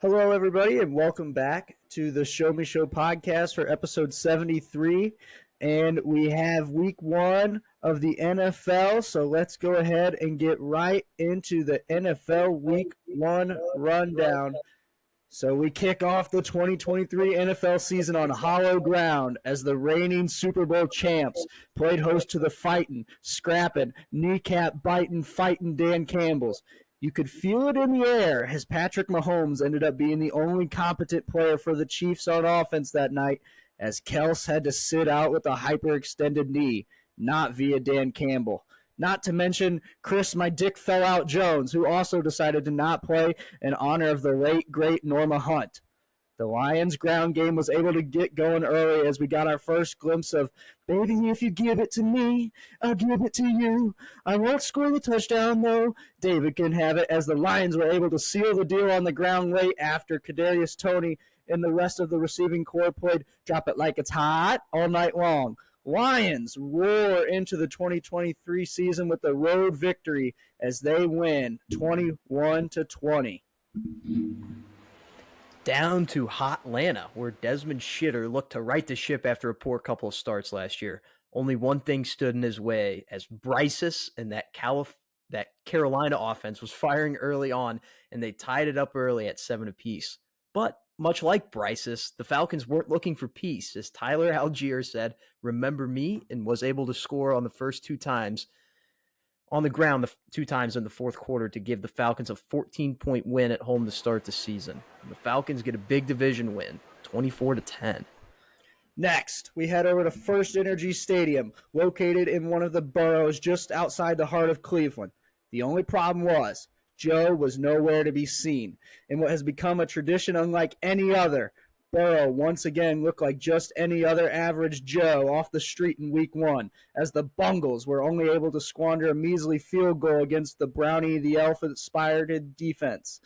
Hello, everybody, and welcome back to the Show Me Show podcast for episode 73. And we have week one of the NFL. So let's go ahead and get right into the NFL week one rundown. So we kick off the 2023 NFL season on hollow ground as the reigning Super Bowl champs played host to the fighting, scrapping, kneecap biting, fighting Dan Campbells. You could feel it in the air as Patrick Mahomes ended up being the only competent player for the Chiefs on offense that night, as Kelce had to sit out with a hyperextended knee, not via Dan Campbell. Not to mention Chris, my dick fell out Jones, who also decided to not play in honor of the late, great Norma Hunt. The Lions' ground game was able to get going early as we got our first glimpse of, baby, if you give it to me, I'll give it to you. I won't score the touchdown, though. David can have it, as the Lions were able to seal the deal on the ground late after Kadarius Toney and the rest of the receiving corps played Drop It Like It's Hot all night long. Lions roar into the 2023 season with a road victory as they win 21-20. Down to hot Atlanta, where Desmond Shitter looked to right the ship after a poor couple of starts last year. Only one thing stood in his way, as Bryces and that Carolina offense was firing early on, and they tied it up early at 7 apiece. But much like Bryces, the Falcons weren't looking for peace, as Tyler Algier said, "Remember me," and was able to score on the first two times on the ground the two times in the fourth quarter to give the Falcons a 14-point win at home to start the season. The Falcons get a big division win, 24-10. Next, we head over to First Energy Stadium, located in one of the boroughs just outside the heart of Cleveland. The only problem was Joe was nowhere to be seen, in what has become a tradition unlike any other. Burrow once again looked like just any other average Joe off the street in week one, as the Bungles were only able to squander a measly field goal against the Brownie the Elf-inspired defense.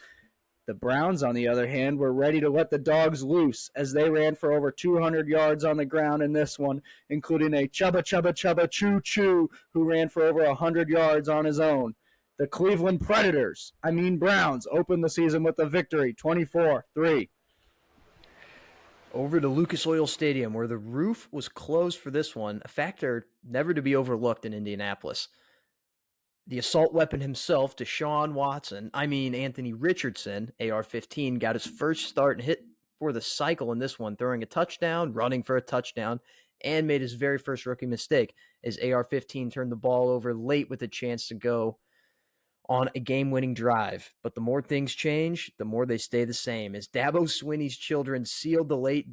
The Browns, on the other hand, were ready to let the dogs loose as they ran for over 200 yards on the ground in this one, including a Chubba Chubba Chubba Choo Choo who ran for over 100 yards on his own. The Cleveland Browns, opened the season with a victory, 24-3. Over to Lucas Oil Stadium, where the roof was closed for this one, a factor never to be overlooked in Indianapolis. The assault weapon himself, Anthony Richardson, AR-15, got his first start and hit for the cycle in this one, throwing a touchdown, running for a touchdown, and made his very first rookie mistake as AR-15 turned the ball over late with a chance to go on a game-winning drive. But the more things change, the more they stay the same, as Dabo Swinney's children sealed the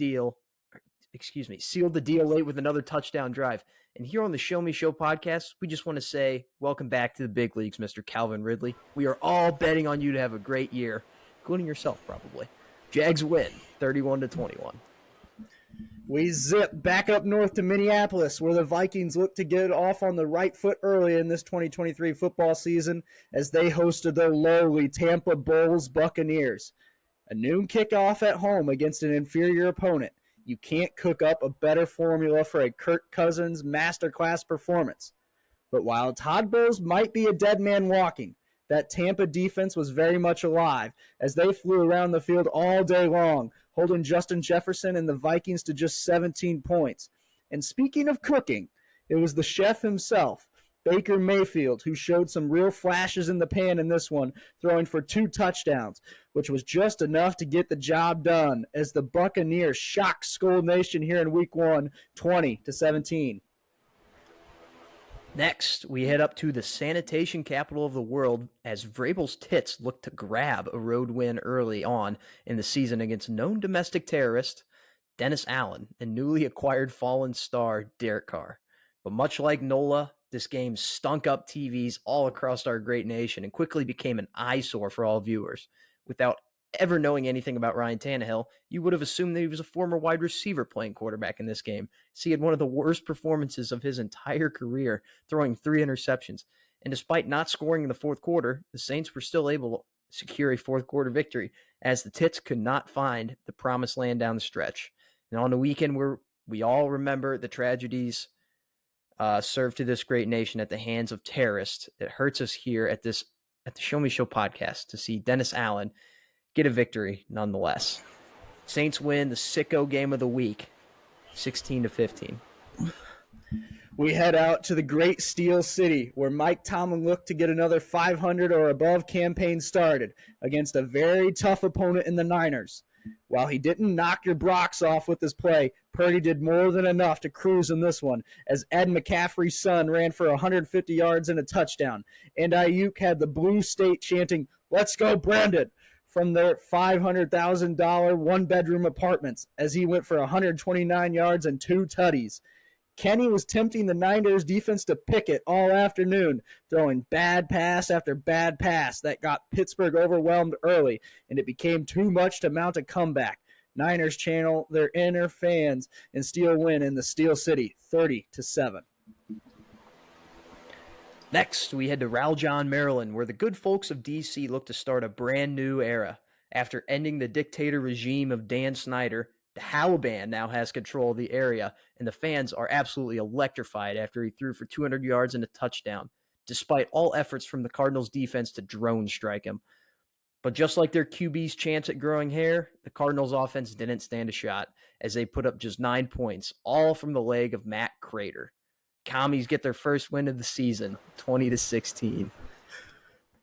deal late with another touchdown drive. And here on the Show Me Show podcast, we just want to say welcome back to the big leagues, Mr. Calvin Ridley. We are all betting on you to have a great year, including yourself probably. Jags win 31-21. We zip back up north to Minneapolis, where the Vikings look to get off on the right foot early in this 2023 football season as they hosted the lowly Tampa Bulls Buccaneers. A noon kickoff at home against an inferior opponent. You can't cook up a better formula for a Kirk Cousins masterclass performance. But while Todd Bowles might be a dead man walking, that Tampa defense was very much alive as they flew around the field all day long, holding Justin Jefferson and the Vikings to just 17 points. And speaking of cooking, it was the chef himself, Baker Mayfield, who showed some real flashes in the pan in this one, throwing for 2 touchdowns, which was just enough to get the job done as the Buccaneers shocked Skull Nation here in week one, 20-17. Next, we head up to the sanitation capital of the world as Vrabel's Tits look to grab a road win early on in the season against known domestic terrorist Dennis Allen and newly acquired fallen star Derek Carr. But much like NOLA, this game stunk up TVs all across our great nation and quickly became an eyesore for all viewers. Without ever knowing anything about Ryan Tannehill, you would have assumed that he was a former wide receiver playing quarterback in this game. So he had one of the worst performances of his entire career, throwing 3 interceptions. And despite not scoring in the fourth quarter, the Saints were still able to secure a fourth quarter victory, as the Tits could not find the promised land down the stretch. And on the weekend, where we all remember the tragedies served to this great nation at the hands of terrorists, it hurts us here at the Show Me Show podcast to see Dennis Allen get a victory nonetheless. Saints win the sicko game of the week, 16-15. We head out to the great Steel City, where Mike Tomlin looked to get another 500 or above campaign started against a very tough opponent in the Niners. While he didn't knock your Brocs off with his play, Purdy did more than enough to cruise in this one, as Ed McCaffrey's son ran for 150 yards and a touchdown, and Ayuk had the Blue State chanting, "Let's go, Brandon," from their $500,000 one-bedroom apartments, as he went for 129 yards and 2 tutties. Kenny was tempting the Niners defense to pick it all afternoon, throwing bad pass after bad pass that got Pittsburgh overwhelmed early, and it became too much to mount a comeback. Niners channel their inner fans and Steel win in the Steel City, 30-7. Next, we head to Raljon, Maryland, where the good folks of D.C. look to start a brand new era. After ending the dictator regime of Dan Snyder, the Taliban now has control of the area, and the fans are absolutely electrified after he threw for 200 yards and a touchdown, despite all efforts from the Cardinals' defense to drone strike him. But just like their QB's chance at growing hair, the Cardinals' offense didn't stand a shot, as they put up just 9 points, all from the leg of Matt Crater. Commies get their first win of the season, 20-16.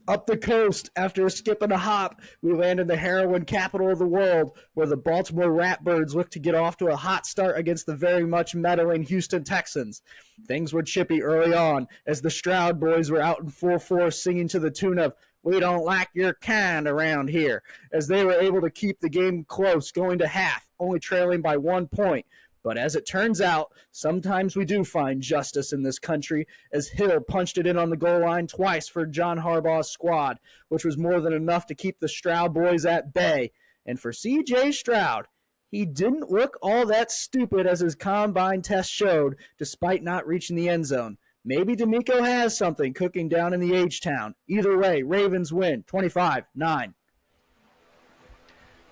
Up the coast, after a skip and a hop, we land in the heroin capital of the world, where the Baltimore Ratbirds look to get off to a hot start against the very much meddling Houston Texans. Things were chippy early on, as the Stroud boys were out in full force singing to the tune of "We Don't Like Your Kind" around here, as they were able to keep the game close going to half, only trailing by 1 point. But as it turns out, sometimes we do find justice in this country, as Hill punched it in on the goal line twice for John Harbaugh's squad, which was more than enough to keep the Stroud boys at bay. And for C.J. Stroud, he didn't look all that stupid as his combine test showed, despite not reaching the end zone. Maybe D'Amico has something cooking down in the H-Town. Either way, Ravens win, 25-9.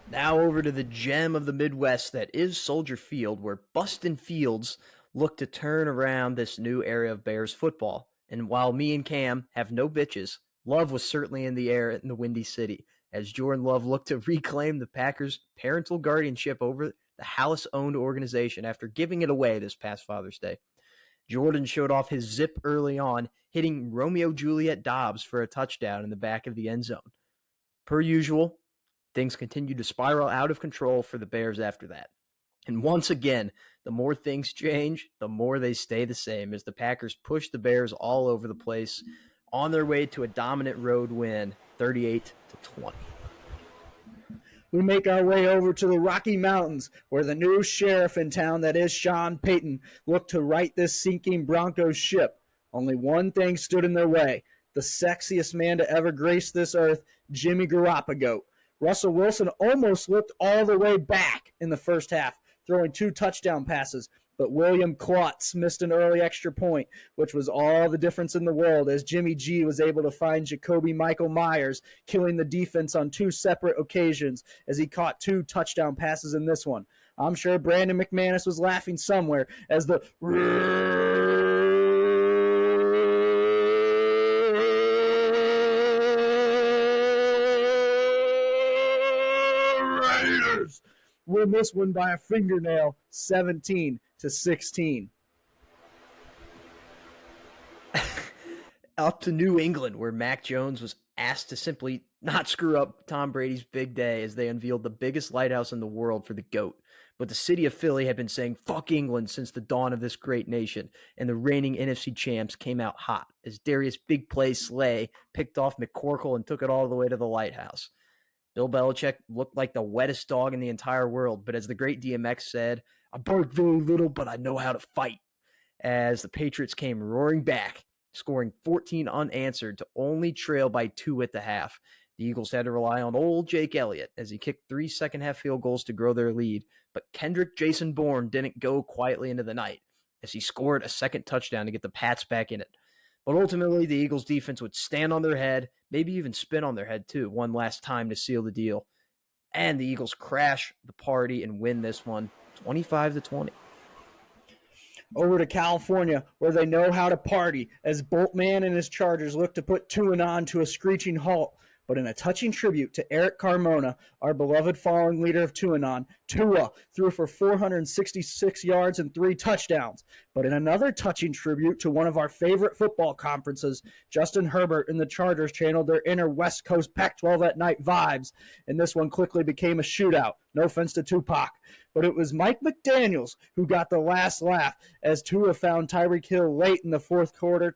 Now over to the gem of the Midwest that is Soldier Field, where Bustin' Fields look to turn around this new era of Bears football. And while me and Cam have no bitches, love was certainly in the air in the Windy City, as Jordan Love looked to reclaim the Packers' parental guardianship over the Hallis-owned organization after giving it away this past Father's Day. Jordan showed off his zip early on, hitting Romeo Juliet Dobbs for a touchdown in the back of the end zone. Per usual, things continued to spiral out of control for the Bears after that. And once again, the more things change, the more they stay the same, as the Packers push the Bears all over the place on their way to a dominant road win, 38-20. We make our way over to the Rocky Mountains, where the new sheriff in town, that is Sean Payton, looked to right this sinking Broncos ship. Only one thing stood in their way: the sexiest man to ever grace this earth, Jimmy Garoppolo. Russell Wilson almost looked all the way back in the first half, throwing 2 touchdown passes, but William Klutz missed an early extra point, which was all the difference in the world, as Jimmy G was able to find Jacoby Michael Myers, killing the defense on 2 separate occasions, as he caught 2 touchdown passes in this one. I'm sure Brandon McManus was laughing somewhere as the Raiders win this one by a fingernail, 17-16. Up to New England, where Mac Jones was asked to simply not screw up Tom Brady's big day, as they unveiled the biggest lighthouse in the world for the GOAT. But the city of Philly had been saying "fuck England" since the dawn of this great nation, and the reigning NFC champs came out hot, as Darius Big Play Slay picked off McCorkle and took it all the way to the lighthouse. Bill Belichick looked like the wettest dog in the entire world, but as the great DMX said, "I bark very little, but I know how to fight," as the Patriots came roaring back, scoring 14 unanswered to only trail by 2 at the half. The Eagles had to rely on old Jake Elliott as he kicked 3 second-half field goals to grow their lead, but Kendrick Jason Bourne didn't go quietly into the night, as he scored a second touchdown to get the Pats back in it. But ultimately, the Eagles' defense would stand on their head, maybe even spin on their head too, one last time to seal the deal. And the Eagles crash the party and win this one, 25-20. Over to California, where they know how to party, as Boltman and his Chargers look to put 2 and on to a screeching halt, But in a touching tribute to Eric Carmona, our beloved fallen leader of Tuanon, Tua threw for 466 yards and 3 touchdowns. But in another touching tribute to one of our favorite football conferences, Justin Herbert and the Chargers channeled their inner West Coast Pac-12 at night vibes, and this one quickly became a shootout. No offense to Tupac. But it was Mike McDaniels who got the last laugh as Tua found Tyreek Hill late in the fourth quarter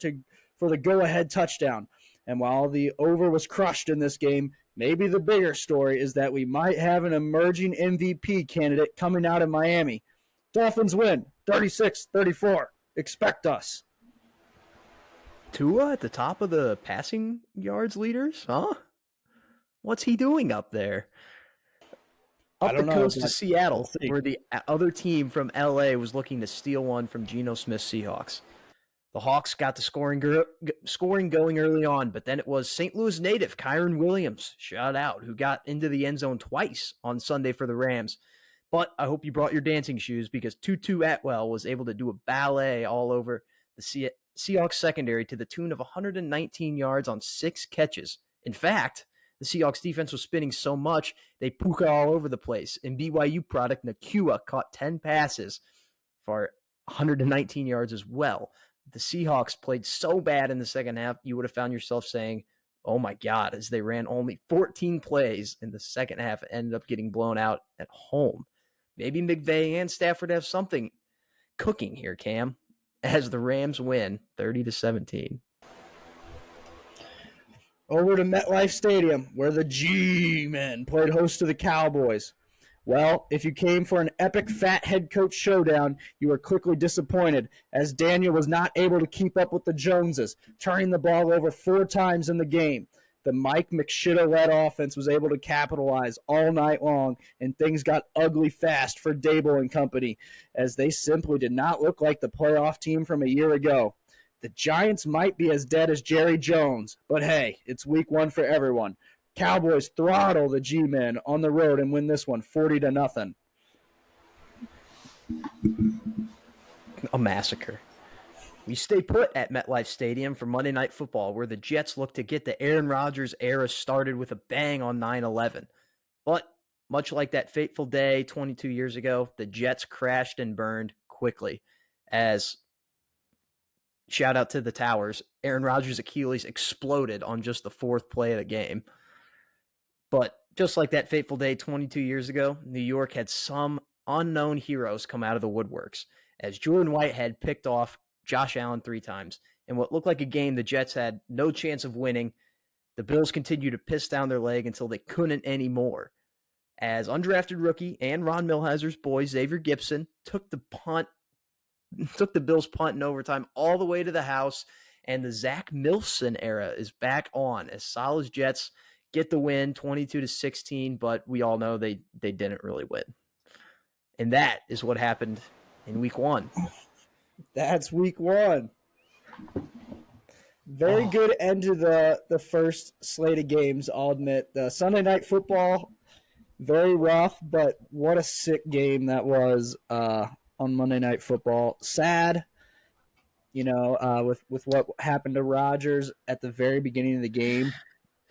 for the go-ahead touchdown. And while the over was crushed in this game, maybe the bigger story is that we might have an emerging MVP candidate coming out of Miami. Dolphins win 36-34. Expect us. Tua at the top of the passing yards leaders? Huh? What's he doing up there? Up the coast to Seattle, where the other team from LA was looking to steal one from Geno Smith's Seahawks. The Hawks got the scoring going early on, but then it was St. Louis native Kyron Williams, shout out, who got into the end zone twice on Sunday for the Rams. But I hope you brought your dancing shoes because Tutu Atwell was able to do a ballet all over the Seahawks secondary to the tune of 119 yards on 6 catches. In fact, the Seahawks defense was spinning so much, they puka all over the place. And BYU product Nakua caught 10 passes for 119 yards as well. The Seahawks played so bad in the second half, you would have found yourself saying, oh my God, as they ran only 14 plays in the second half and ended up getting blown out at home. Maybe McVay and Stafford have something cooking here, Cam, as the Rams win 30-17. Over to MetLife Stadium, where the G-Men played host to the Cowboys. Well, if you came for an epic fat head coach showdown, you were quickly disappointed, as Daniel was not able to keep up with the Joneses, turning the ball over 4 times in the game. The Mike McShitta-led offense was able to capitalize all night long, and things got ugly fast for Dable and company, as they simply did not look like the playoff team from a year ago. The Giants might be as dead as Jerry Jones, but hey, it's week 1 for everyone. Cowboys throttle the G-Men on the road and win this one 40-0. A massacre. We stay put at MetLife Stadium for Monday Night Football, where the Jets look to get the Aaron Rodgers era started with a bang on 9/11. But much like that fateful day 22 years ago, the Jets crashed and burned quickly as, shout out to the Towers, Aaron Rodgers' Achilles exploded on just the 4th play of the game. But just like that fateful day 22 years ago, New York had some unknown heroes come out of the woodworks as Jordan Whitehead picked off Josh Allen 3 times. In what looked like a game the Jets had no chance of winning, the Bills continued to piss down their leg until they couldn't anymore. As undrafted rookie and Ron Milheiser's boy, Xavier Gipson, took the Bills' punt in overtime all the way to the house, and the Zach Milson era is back on as Salah's Jets get the win 22-16, but we all know they didn't really win. And that is what happened in week 1. That's week 1. Very good end to the first slate of games, I'll admit. The Sunday Night Football, very rough, but what a sick game that was on Monday Night Football. Sad, with what happened to Rodgers at the very beginning of the game.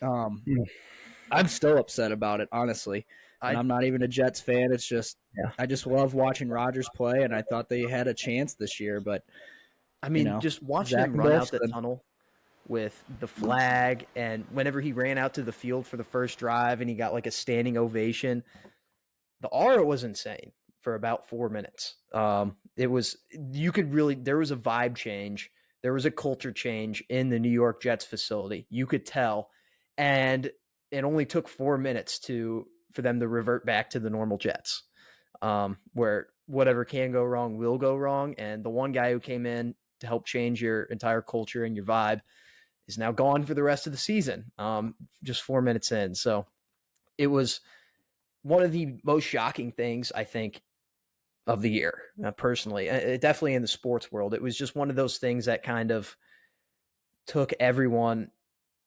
I'm still upset about it, honestly. And I'm not even a Jets fan. It's just I just love watching Rodgers play, and I thought they had a chance this year. But I mean, just watching him run out the tunnel with the flag, and whenever he ran out to the field for the first drive and he got like a standing ovation, the aura was insane for about 4 minutes. It was, there was a vibe change. There was a culture change in the New York Jets facility. You could tell. And it only took 4 minutes for them to revert back to the normal Jets, where whatever can go wrong will go wrong. And the one guy who came in to help change your entire culture and your vibe is now gone for the rest of the season, just 4 minutes in. So it was one of the most shocking things, I think, of the year, personally. Definitely in the sports world. It was just one of those things that kind of took everyone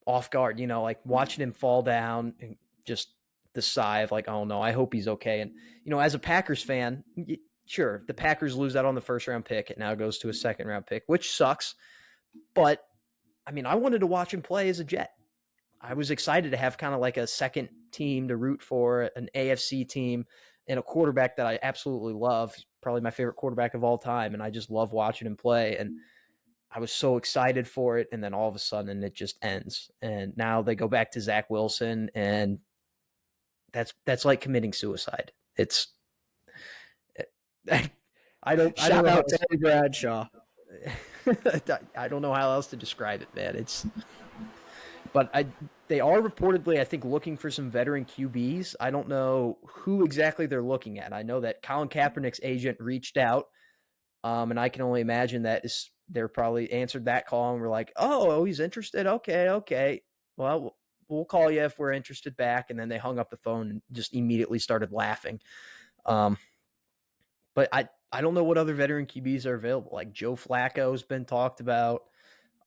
off guard, like watching him fall down and just the sigh of like, oh no, I hope he's okay. And, as a Packers fan, sure, the Packers lose out on the first round pick. It now goes to a second round pick, which sucks. But I mean, I wanted to watch him play as a Jet. I was excited to have kind of like a second team to root for, an AFC team, and a quarterback that I absolutely love. Probably my favorite quarterback of all time, and I just love watching him play. And I was so excited for it, and then all of a sudden it just ends. And now they go back to Zach Wilson, and that's like committing suicide. It's I don't Shout know how out to Eddie Bradshaw. I don't know how else to describe it, man. But they are reportedly, I think, looking for some veteran QBs. I don't know who exactly they're looking at. I know that Colin Kaepernick's agent reached out, and I can only imagine that they're probably answered that call and were like, "Oh, he's interested. Okay, okay. Well, we'll call you if we're interested back." And then they hung up the phone and just immediately started laughing. Um, but I don't know what other veteran QBs are available. Like Joe Flacco's been talked about.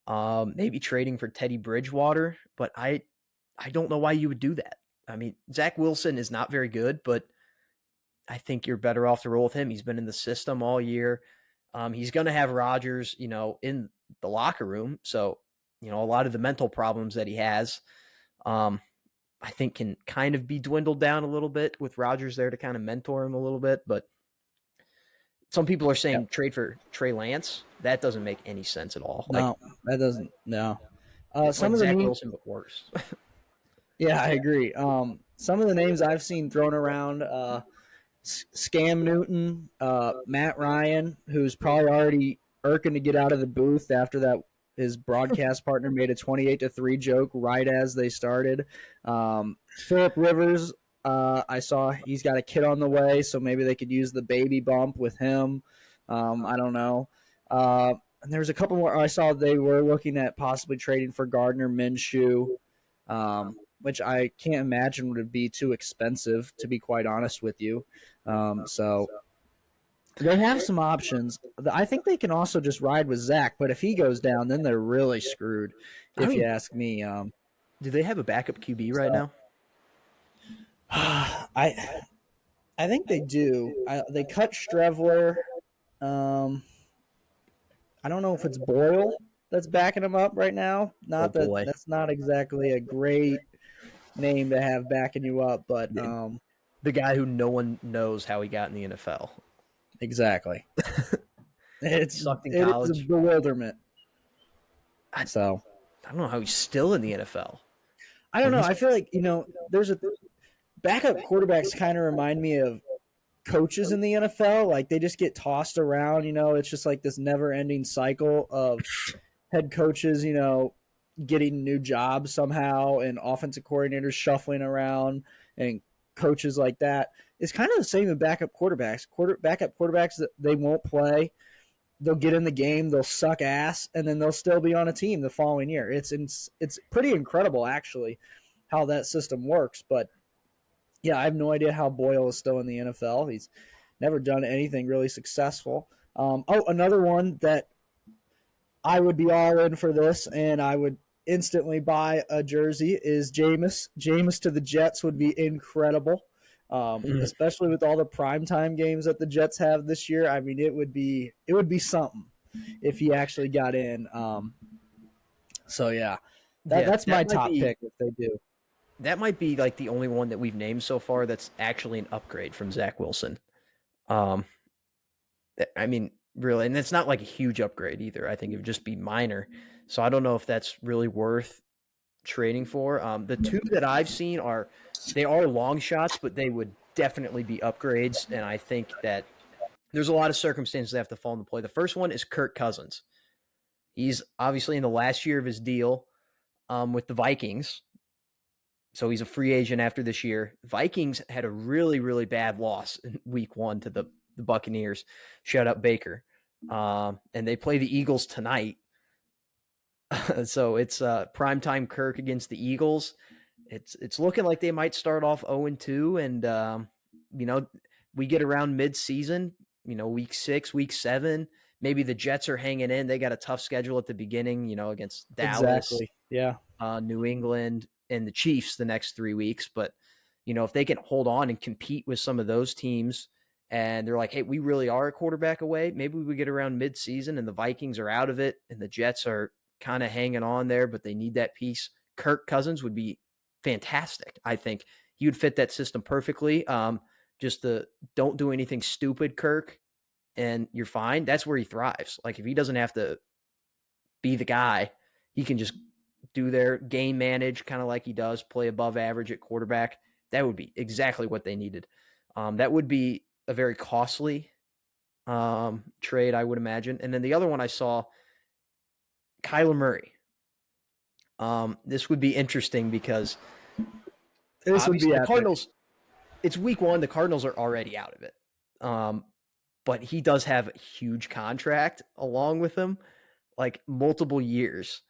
Maybe trading for Teddy Bridgewater, but I don't know why you would do that. I mean, Zach Wilson is not very good, but I think you're better off to roll with him. He's been in the system all year. He's going to have Rodgers, in the locker room. So, a lot of the mental problems that he has, I think can kind of be dwindled down a little bit with Rodgers there to kind of mentor him a little bit. But some people are saying trade for Trey Lance. That doesn't make any sense at all. No, that doesn't. No. It's Some like of the Zach names. Wilson, but worse. Yeah, I agree. Some of the names I've seen thrown around. Scam Newton, Matt Ryan, who's probably already irking to get out of the booth after that his broadcast partner made a 28-3 joke right as they started. Philip Rivers, I saw he's got a kid on the way, so maybe they could use the baby bump with him. I don't know. And there's a couple more. I saw they were looking at possibly trading for Gardner Minshew, which I can't imagine would be too expensive, to be quite honest with you. So they have some options. I think they can also just ride with Zach, but if he goes down, then they're really screwed, if you ask me. Do they have a backup QB right now? I think they do. They cut Strevler. I don't know if it's Boyle that's backing him up right now. Oh boy, That's not exactly a great name to have backing you up, but the guy who no one knows how he got in the NFL. exactly. It is a college. bewilderment. I So don't know how he's still in the NFL. I don't know. I feel like there's a backup quarterbacks kind of remind me of coaches in the NFL. Like they just get tossed around. It's just like this never-ending cycle of head coaches. Getting new jobs somehow, and offensive coordinators shuffling around, and coaches like that. It's kind of the same with backup quarterbacks. Backup quarterbacks that they won't play. They'll get in the game, they'll suck ass, and then they'll still be on a team the following year. It's pretty incredible, actually, how that system works. But, yeah, I have no idea how Boyle is still in the NFL. He's never done anything really successful. Another one that I would be all in for this, and I would instantly buy a jersey is Jameis. Jameis to the Jets would be incredible. Especially with all the primetime games that the Jets have this year. I mean, it would be something if he actually got in. So yeah, that's my top pick if they do. That might be like the only one that we've named so far that's actually an upgrade from Zach Wilson. I mean, really, and it's not like a huge upgrade either. I think it would just be minor. So I don't know if that's really worth trading for. The two that I've seen are long shots, but they would definitely be upgrades. And I think that there's a lot of circumstances that have to fall into play. The first one is Kirk Cousins. He's obviously in the last year of his deal with the Vikings. So he's a free agent after this year. Vikings had a really, really bad loss in week 1 to the Buccaneers. Shout out Baker. And they play the Eagles tonight. So it's primetime Kirk against the Eagles. It's looking like they might start off 0-2, and we get around mid-season, week 6, week 7. Maybe the Jets are hanging in. They got a tough schedule at the beginning, against Dallas, Exactly. Yeah. New England, and the Chiefs the next 3 weeks. But if they can hold on and compete with some of those teams, and they're like, hey, we really are a quarterback away, maybe we get around mid-season and the Vikings are out of it and the Jets are kind of hanging on there, but they need that piece. Kirk Cousins would be fantastic. I think he would fit that system perfectly. Just the don't do anything stupid, Kirk, and you're fine. That's where he thrives. Like if he doesn't have to be the guy, he can just do their game manage kind of like he does, play above average at quarterback. That would be exactly what they needed. That would be a very costly trade, I would imagine. And then the other one I saw, Kyler Murray. This would be interesting because This would obviously be the epic. Cardinals, it's week one. The Cardinals are already out of it. But he does have a huge contract along with him, like multiple years.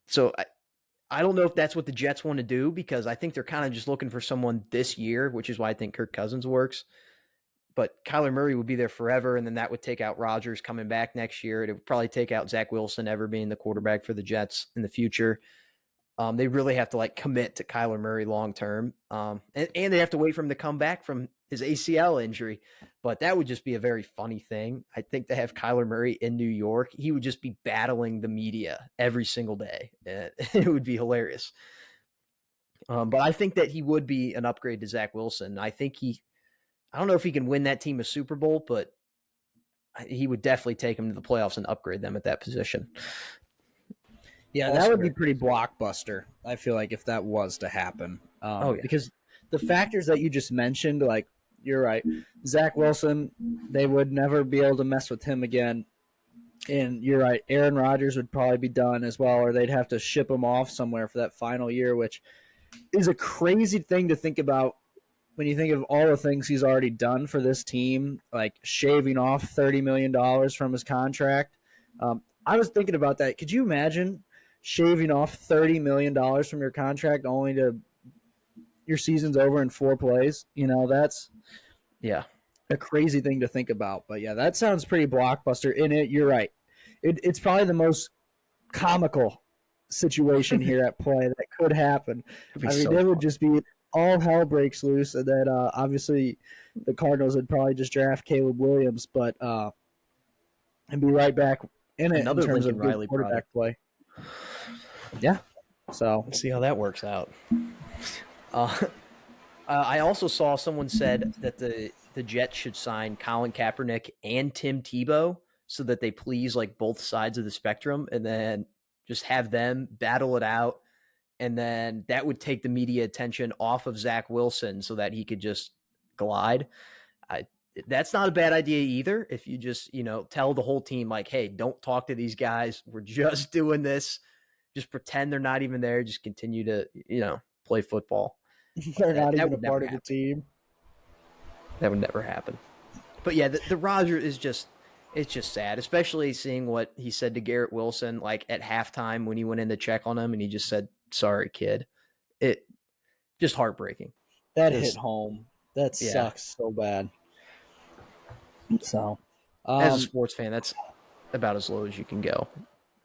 So I don't know if that's what the Jets want to do because I think they're kind of just looking for someone this year, which is why I think Kirk Cousins works. But Kyler Murray would be there forever, and then that would take out Rodgers coming back next year. It would probably take out Zach Wilson ever being the quarterback for the Jets in the future. They really have to like commit to Kyler Murray long term, and they have to wait for him to come back from his ACL injury. But that would just be a very funny thing. I think to have Kyler Murray in New York, he would just be battling the media every single day. It would be hilarious. But I think that he would be an upgrade to Zach Wilson. I don't know if he can win that team a Super Bowl, but he would definitely take them to the playoffs and upgrade them at that position. Yeah, Also that would be very pretty blockbuster. I feel like if that was to happen, Oh, yeah. because the factors that you just mentioned, like you're right, Zach Wilson, they would never be able to mess with him again. And you're right, Aaron Rodgers would probably be done as well, or they'd have to ship him off somewhere for that final year, which is a crazy thing to think about when you think of all the things he's already done for this team, like shaving off $30 million from his contract. I was thinking about that. Could you imagine shaving off $30 million from your contract only to your season's over in 4 plays? You know, that's Yeah. a crazy thing to think about. But yeah, that sounds pretty blockbuster. In it, you're right. It's probably the most comical situation here at play that could happen. It'd be I mean, so it would fun. just be all hell breaks loose, and then obviously the Cardinals would probably just draft Caleb Williams, but and be right back in it in Another terms Lincoln of good Riley quarterback product. play. Yeah. So Let's see how that works out. Uh, I also saw someone said that the Jets should sign Colin Kaepernick and Tim Tebow so that they please like both sides of the spectrum, and then just have them battle it out, and then that would take the media attention off of Zach Wilson so that he could just glide. I, that's not a bad idea either. If you just tell the whole team like, hey, don't talk to these guys. We're just doing this. Just pretend they're not even there. Just continue to play football. they're not That even a would never part of the happen. team. That would never happen. But yeah, the Roger is it's just sad, especially seeing what he said to Garrett Wilson like at halftime when he went in to check on him and he just said, "Sorry, kid." It just heartbreaking. That hit Just home. That yeah. sucks so bad. So, As a sports fan, that's about as low as you can go.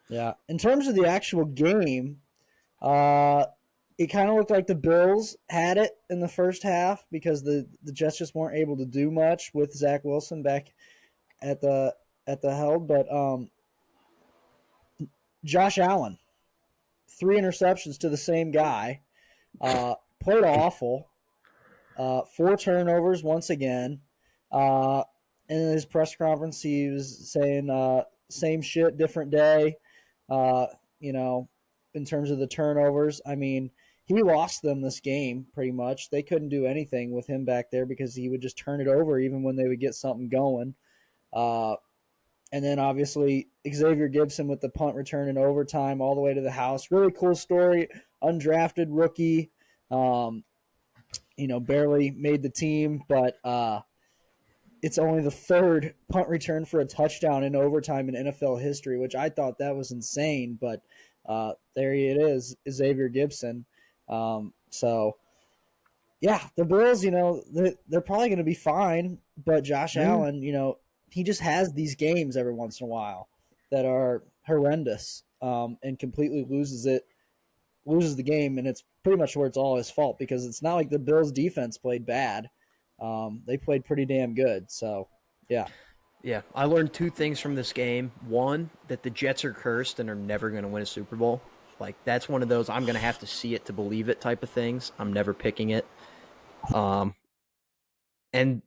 yeah. In terms of the actual game, uh, it kind of looked like the Bills had it in the first half because the Jets just weren't able to do much with Zach Wilson back at the helm. But Josh Allen, 3 interceptions to the same guy, played awful. 4 turnovers once again. Uh, and in his press conference, he was saying same shit, different day. Uh, you know, in terms of the turnovers, I mean, he lost them this game pretty much. They couldn't do anything with him back there because he would just turn it over even when they would get something going. Uh, and then obviously Xavier Gibson with the punt return in overtime all the way to the house. Really cool story. Undrafted rookie. Barely made the team, but it's only the third punt return for a touchdown in overtime in NFL history, which I thought that was insane. But there it is, Xavier Gibson. So, yeah, the Bills, they're probably going to be fine. But Josh Yeah. Allen, he just has these games every once in a while that are horrendous and completely loses the game, and it's pretty much where it's all his fault because it's not like the Bills' defense played bad. They played pretty damn good. So, yeah. Yeah, I learned two things from this game. One, that the Jets are cursed and are never going to win a Super Bowl. Like, that's one of those I'm going to have to see it to believe it type of things. I'm never picking it. And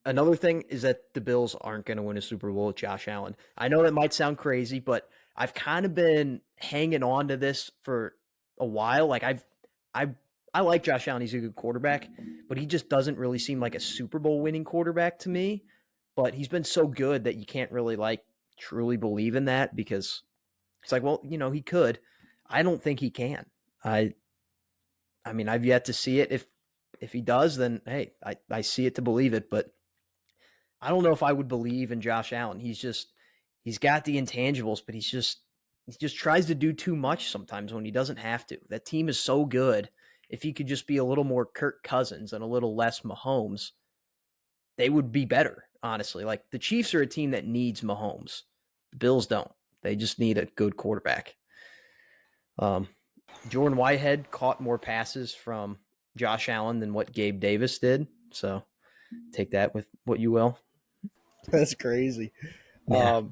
another thing is that the Bills aren't going to win a Super Bowl with Josh Allen. I know that might sound crazy, but I've kind of been hanging on to this for a while. Like, I like Josh Allen. He's a good quarterback, but he just doesn't really seem like a Super Bowl winning quarterback to me. But he's been so good that you can't really like truly believe in that, because it's like, well, he could. I don't think he can. I mean, I've yet to see it. If he does, then hey, I see it to believe it. But I don't know if I would believe in Josh Allen. He's got the intangibles, but he just tries to do too much sometimes when he doesn't have to. That team is so good. If he could just be a little more Kirk Cousins and a little less Mahomes, they would be better, honestly. Like, the Chiefs are a team that needs Mahomes. The Bills don't. They just need a good quarterback. Jordan Whitehead caught more passes from Josh Allen than what Gabe Davis did. So take that with what you will. That's crazy. Yeah.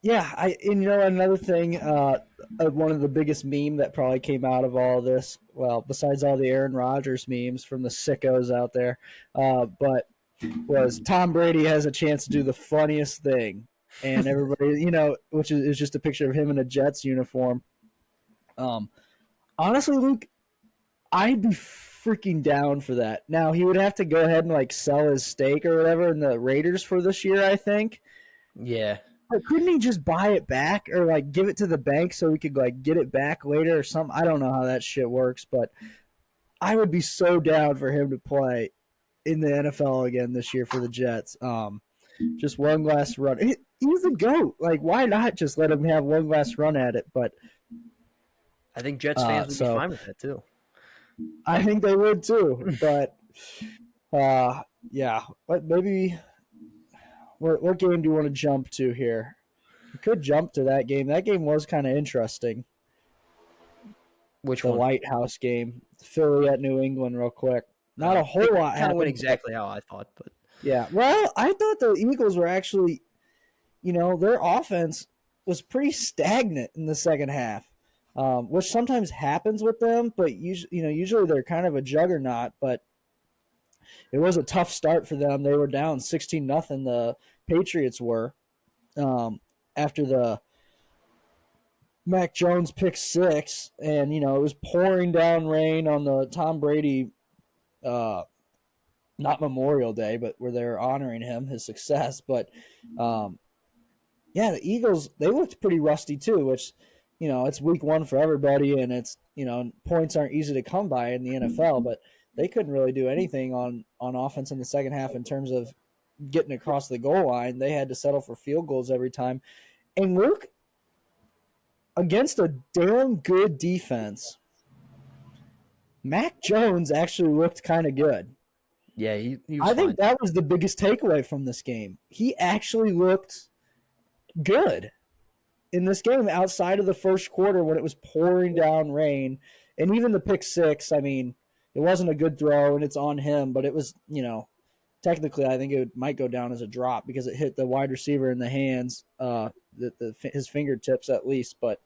Yeah, another thing, one of the biggest meme that probably came out of all this, well, besides all the Aaron Rodgers memes from the sickos out there, but was Tom Brady has a chance to do the funniest thing, and everybody, which is just a picture of him in a Jets uniform. Honestly, Luke, I'd be freaking down for that. Now, he would have to go ahead and like sell his stake or whatever in the Raiders for this year, I think. Yeah. But couldn't he just buy it back or like give it to the bank so we could like get it back later or something? I don't know how that shit works, but I would be so down for him to play in the NFL again this year for the Jets. Just one last run. He's the GOAT. Like, why not just let him have one last run at it? But I think Jets fans would be so fine with that too. I think they would too. But yeah, maybe what game do you want to jump to here? We could jump to that game. That game was kind of interesting. Which The one? Lighthouse game, Philly at New England, real quick. Not a whole It lot kind of went happened. exactly how I thought, but Yeah, well, I thought the Eagles were actually, their offense was pretty stagnant in the second half, which sometimes happens with them. But usually they're kind of a juggernaut. But it was a tough start for them. They were down 16-0. The Patriots were after the Mac Jones pick six, and it was pouring down rain on the Tom Brady, not Memorial Day, but where they're honoring him, his success. But yeah, the Eagles, they looked pretty rusty too, which it's week one for everybody, and it's points aren't easy to come by in the NFL, but they couldn't really do anything on offense in the second half in terms of getting across the goal line. They had to settle for field goals every time. And Luke, against a damn good defense, Mac Jones actually looked kind of good. yeah, he was I fine. think that was the biggest takeaway from this game. He actually looked good in this game outside of the first quarter when it was pouring down rain. And even the pick six, I mean, it wasn't a good throw and it's on him, but it was, technically I think it might go down as a drop because it hit the wide receiver in the hands, his fingertips at least. But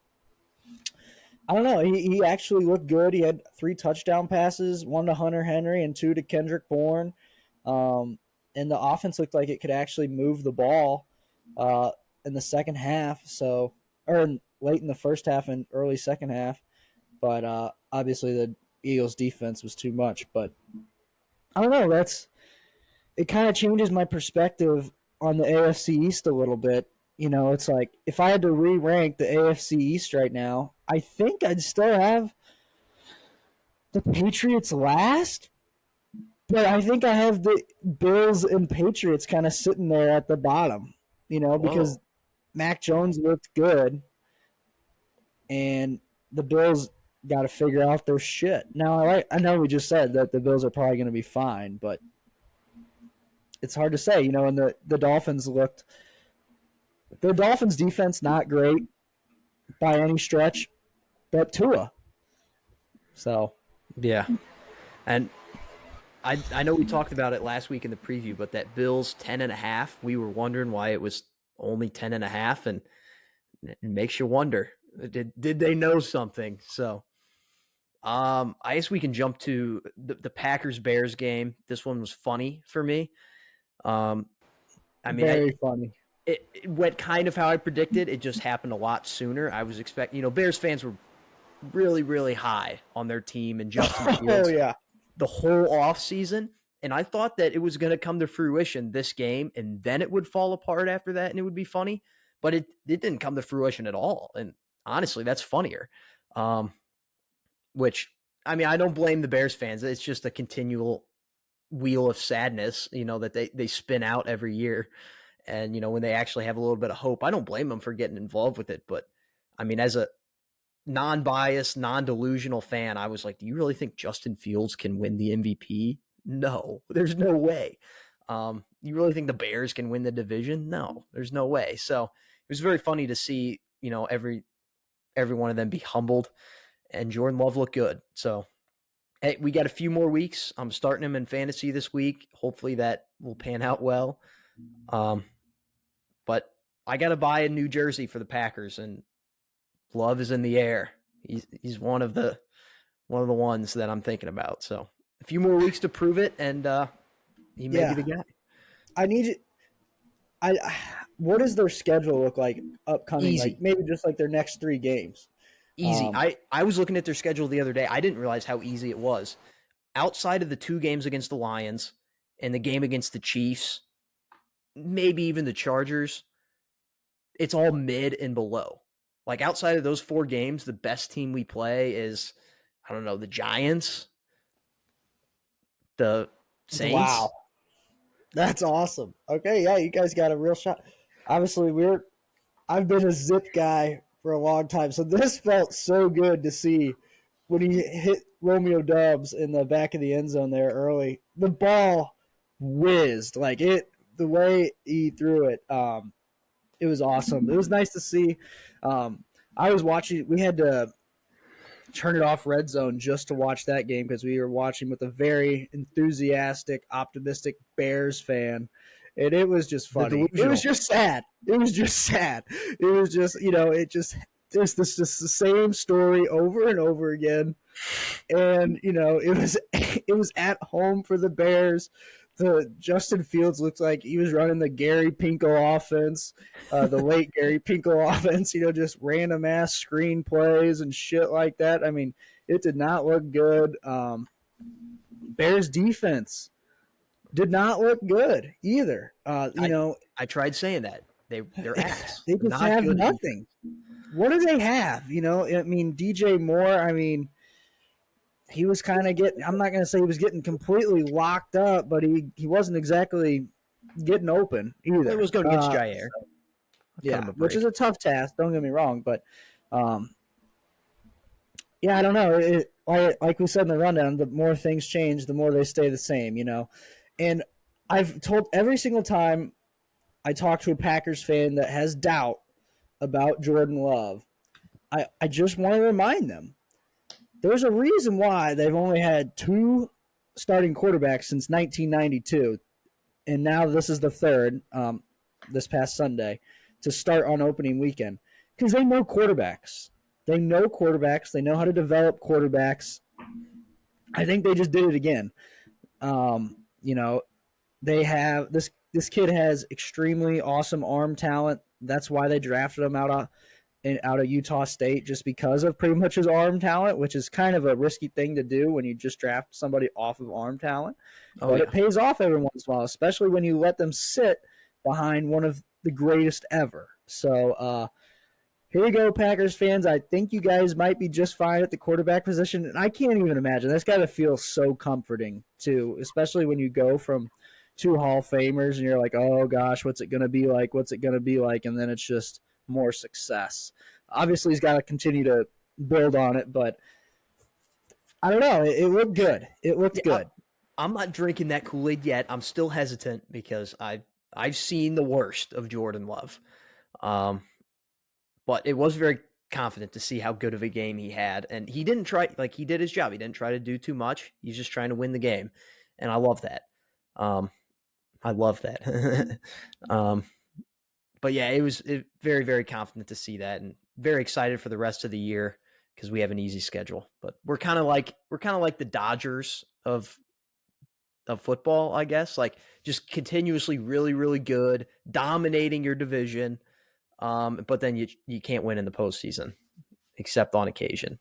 I don't know. He actually looked good. He had 3 touchdown passes, 1 to Hunter Henry and 2 to Kendrick Bourne. And the offense looked like it could actually move the ball in the second half. So, or late in the first half and early second half. But obviously the Eagles defense was too much. But I don't know. It kind of changes my perspective on the AFC East a little bit. It's like if I had to re-rank the AFC East right now, I think I'd still have the Patriots last, but I think I have the Bills and Patriots kind of sitting there at the bottom, because Whoa. Mac Jones looked good and the Bills got to figure out their shit. Now, I know we just said that the Bills are probably going to be fine, but it's hard to say, and the Dolphins looked – the Dolphins' defense not great by any stretch, but Tua. So, Yeah. And I know we talked about it last week in the preview, but that Bills 10.5, we were wondering why it was only 10.5, and it makes you wonder. Did they know something? So, I guess we can jump to the Packers Bears game. This one was funny for me. Um, I mean, Very funny. it went kind of how I predicted. It just happened a lot sooner. I was expecting, Bears fans were really, really high on their team and Justin Oh Fields yeah. the whole off season. And I thought that it was going to come to fruition this game and then it would fall apart after that and it would be funny. But it didn't come to fruition at all. And honestly, that's funnier. Which, I mean, I don't blame the Bears fans. It's just a continual wheel of sadness, that they spin out every year. And, when they actually have a little bit of hope, I don't blame them for getting involved with it. But I mean, as a non-biased, non-delusional fan, I was like, do you really think Justin Fields can win the MVP? No, there's no way. You really think the Bears can win the division? No, there's no way. So it was very funny to see, every one of them be humbled and Jordan Love looked good. So, hey, we got a few more weeks. I'm starting him in fantasy this week. Hopefully that will pan out well. But I got to buy a new jersey for the Packers, and Love is in the air. He's one of the ones that I'm thinking about. So a few more weeks to prove it, and he may be the guy. I need you. What does their schedule look like upcoming? Easy. Like maybe just like their next 3 games. Easy. I was looking at their schedule the other day. I didn't realize how easy it was. Outside of the 2 games against the Lions and the game against the Chiefs, maybe even the Chargers, it's all mid and below. Like outside of those 4 games, the best team we play is, I don't know, the Giants, the Saints. Wow. That's awesome. Okay, yeah, you guys got a real shot. Obviously, I've been a zip guy for a long time, so this felt so good to see when he hit Romeo Dubs in the back of the end zone there early. The ball whizzed like it. The way he threw it, it was awesome. It was nice to see. I was watching. We had to turn it off Red Zone just to watch that game because we were watching with a very enthusiastic, optimistic Bears fan. And it was just funny. It was just sad. It was just sad. It was just, it's just the same story over and over again. And, it was at home for the Bears. The Justin Fields looked like he was running the Gary Pinko offense, the late Gary Pinko offense, just random ass screen plays and shit like that. I mean, it did not look good. Bears defense did not look good either. I tried saying that. They're ass. They just have nothing. What do they have? I mean, DJ Moore, he was kind of I'm not going to say he was getting completely locked up, but he wasn't exactly getting open either. It was going against Jair. Yeah, which is a tough task. Don't get me wrong, but yeah, I don't know. Like we said in the rundown, the more things change, the more they stay the same, And I've told every single time I talk to a Packers fan that has doubt about Jordan Love, I just want to remind them there's a reason why they've only had 2 starting quarterbacks since 1992, and now this is the 3rd this past Sunday to start on opening weekend because they know quarterbacks. They know quarterbacks. They know how to develop quarterbacks. I think they just did it again. They have this kid has extremely awesome arm talent. That's why they drafted him out of Utah State, just because of pretty much his arm talent, which is kind of a risky thing to do when you just draft somebody off of arm talent. But it pays off every once in a while, especially when you let them sit behind one of the greatest ever. So here you go, Packers fans. I think you guys might be just fine at the quarterback position. And I can't even imagine. That's got to feel so comforting, too, especially when you go from 2 Hall of Famers and you're like, oh, gosh, what's it going to be like? What's it going to be like? And then it's just more success. Obviously, he's got to continue to build on it, but I don't know. It looked good. It looked good. I'm not drinking that Kool-Aid yet. I'm still hesitant because I've seen the worst of Jordan Love. But it was very confident to see how good of a game he had. And he didn't try, he did his job. He didn't try to do too much. He's just trying to win the game. And I love that. I love that. But yeah, it was very, very confident to see that. And very excited for the rest of the year because we have an easy schedule. But we're kind of like the Dodgers of football, I guess. Like just continuously really, really good, dominating your division. But then you can't win in the postseason, except on occasion.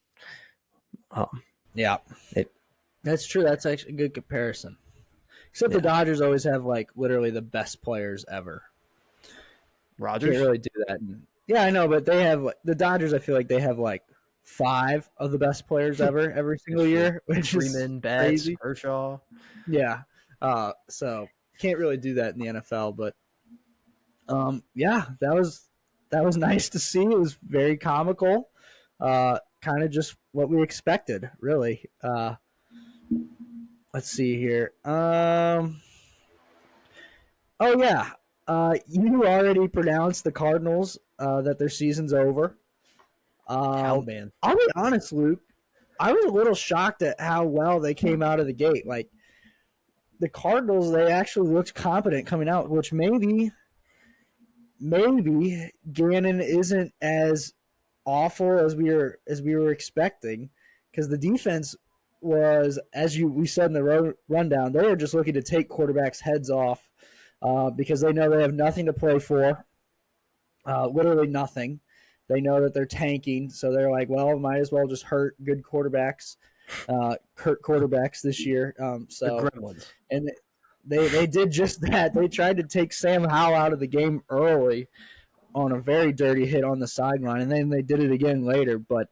Yeah, It, that's true. That's actually a good comparison. Except the Yeah. Dodgers always have like literally the best players ever. Can't Rogers, really do that. Yeah, I know, but they have the Dodgers. I feel like they have like 5 of the best players ever every single year, which Freeman, is Betts, crazy. Kershaw. Yeah. So can't really do that in the NFL, but yeah, that was nice to see. It was very comical. Kind of just what we expected, really. Let's see here. Oh yeah. You already pronounced the Cardinals that their season's over. Taliban. I'll be honest, Luke. I was a little shocked at how well they came out of the gate. Like the Cardinals, they actually looked competent coming out, which maybe Gannon isn't as awful as we were expecting, because the defense was, as we said in the rundown, they were just looking to take quarterbacks' heads off because they know they have nothing to play for, literally nothing. They know that they're tanking, so they're like, well, might as well just hurt good quarterbacks, hurt quarterbacks this year. So The Gremlins. and they did just that. They tried to take Sam Howell out of the game early on a very dirty hit on the sideline, and then they did it again later. But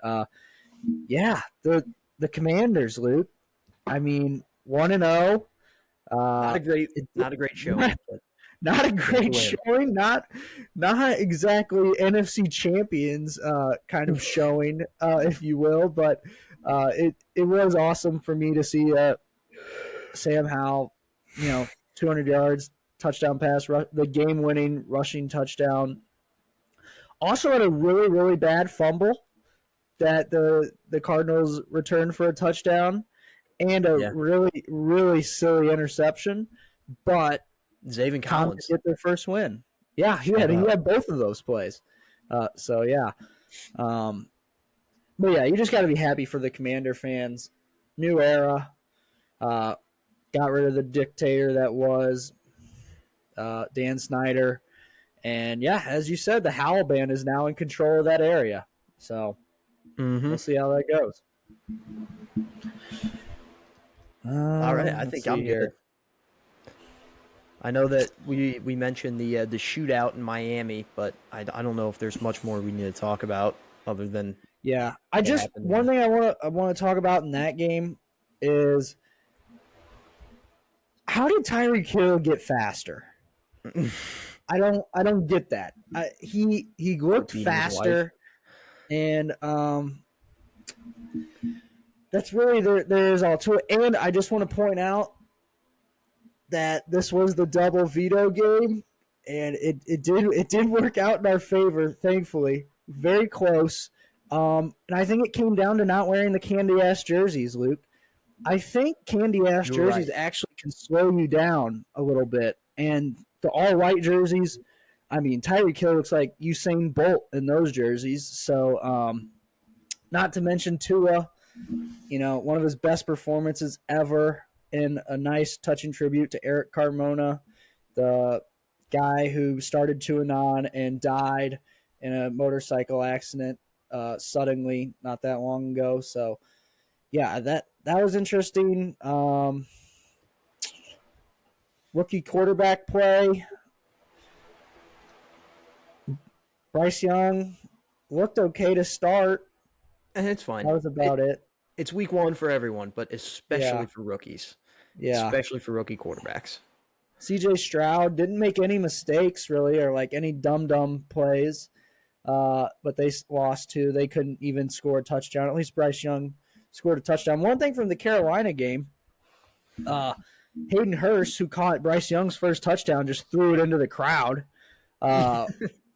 yeah, the Commanders, Luke. I mean, 1-0. Not a great showing. Not a great showing. Not exactly NFC champions kind of showing, if you will. But it was awesome for me to see Sam Howell, 200 yards, touchdown pass, the game-winning rushing touchdown. Also had a really, really bad fumble that the Cardinals returned for a touchdown, and a really, really silly interception. But Zaven Collins get their first win. Yeah, he had both of those plays. So yeah, but yeah, you just got to be happy for the Commander fans. New era. Got rid of the dictator that was Dan Snyder. And yeah, as you said, the Howl Band is now in control of that area. So we'll see how that goes. All right, I think I'm good. I know that we mentioned the shootout in Miami, but I don't know if there's much more we need to talk about other than one thing I want to talk about in that game is how did Tyreek Hill get faster? I don't get that. He looked faster, and that's really there's all to it. And I just want to point out that this was the double veto game, and it did work out in our favor, thankfully. Very close. And I think it came down to not wearing the candy ass jerseys, Luke. I think candy ass jerseys actually can slow you down a little bit, and the all white jerseys, I mean, Tyreek Hill looks like Usain Bolt in those jerseys. So, not to mention Tua, one of his best performances ever, in a nice touching tribute to Eric Carmona, the guy who started 2-on and died in a motorcycle accident suddenly not that long ago. So, yeah, that was interesting. Rookie quarterback play. Bryce Young looked okay to start. And it's fine. That was about it. It's week 1 for everyone, but especially for rookies. Yeah. Especially for rookie quarterbacks. CJ Stroud didn't make any mistakes, really, or like any dumb plays. But they lost 2. They couldn't even score a touchdown. At least Bryce Young scored a touchdown. One thing from the Carolina game, Hayden Hurst, who caught Bryce Young's first touchdown, just threw it into the crowd,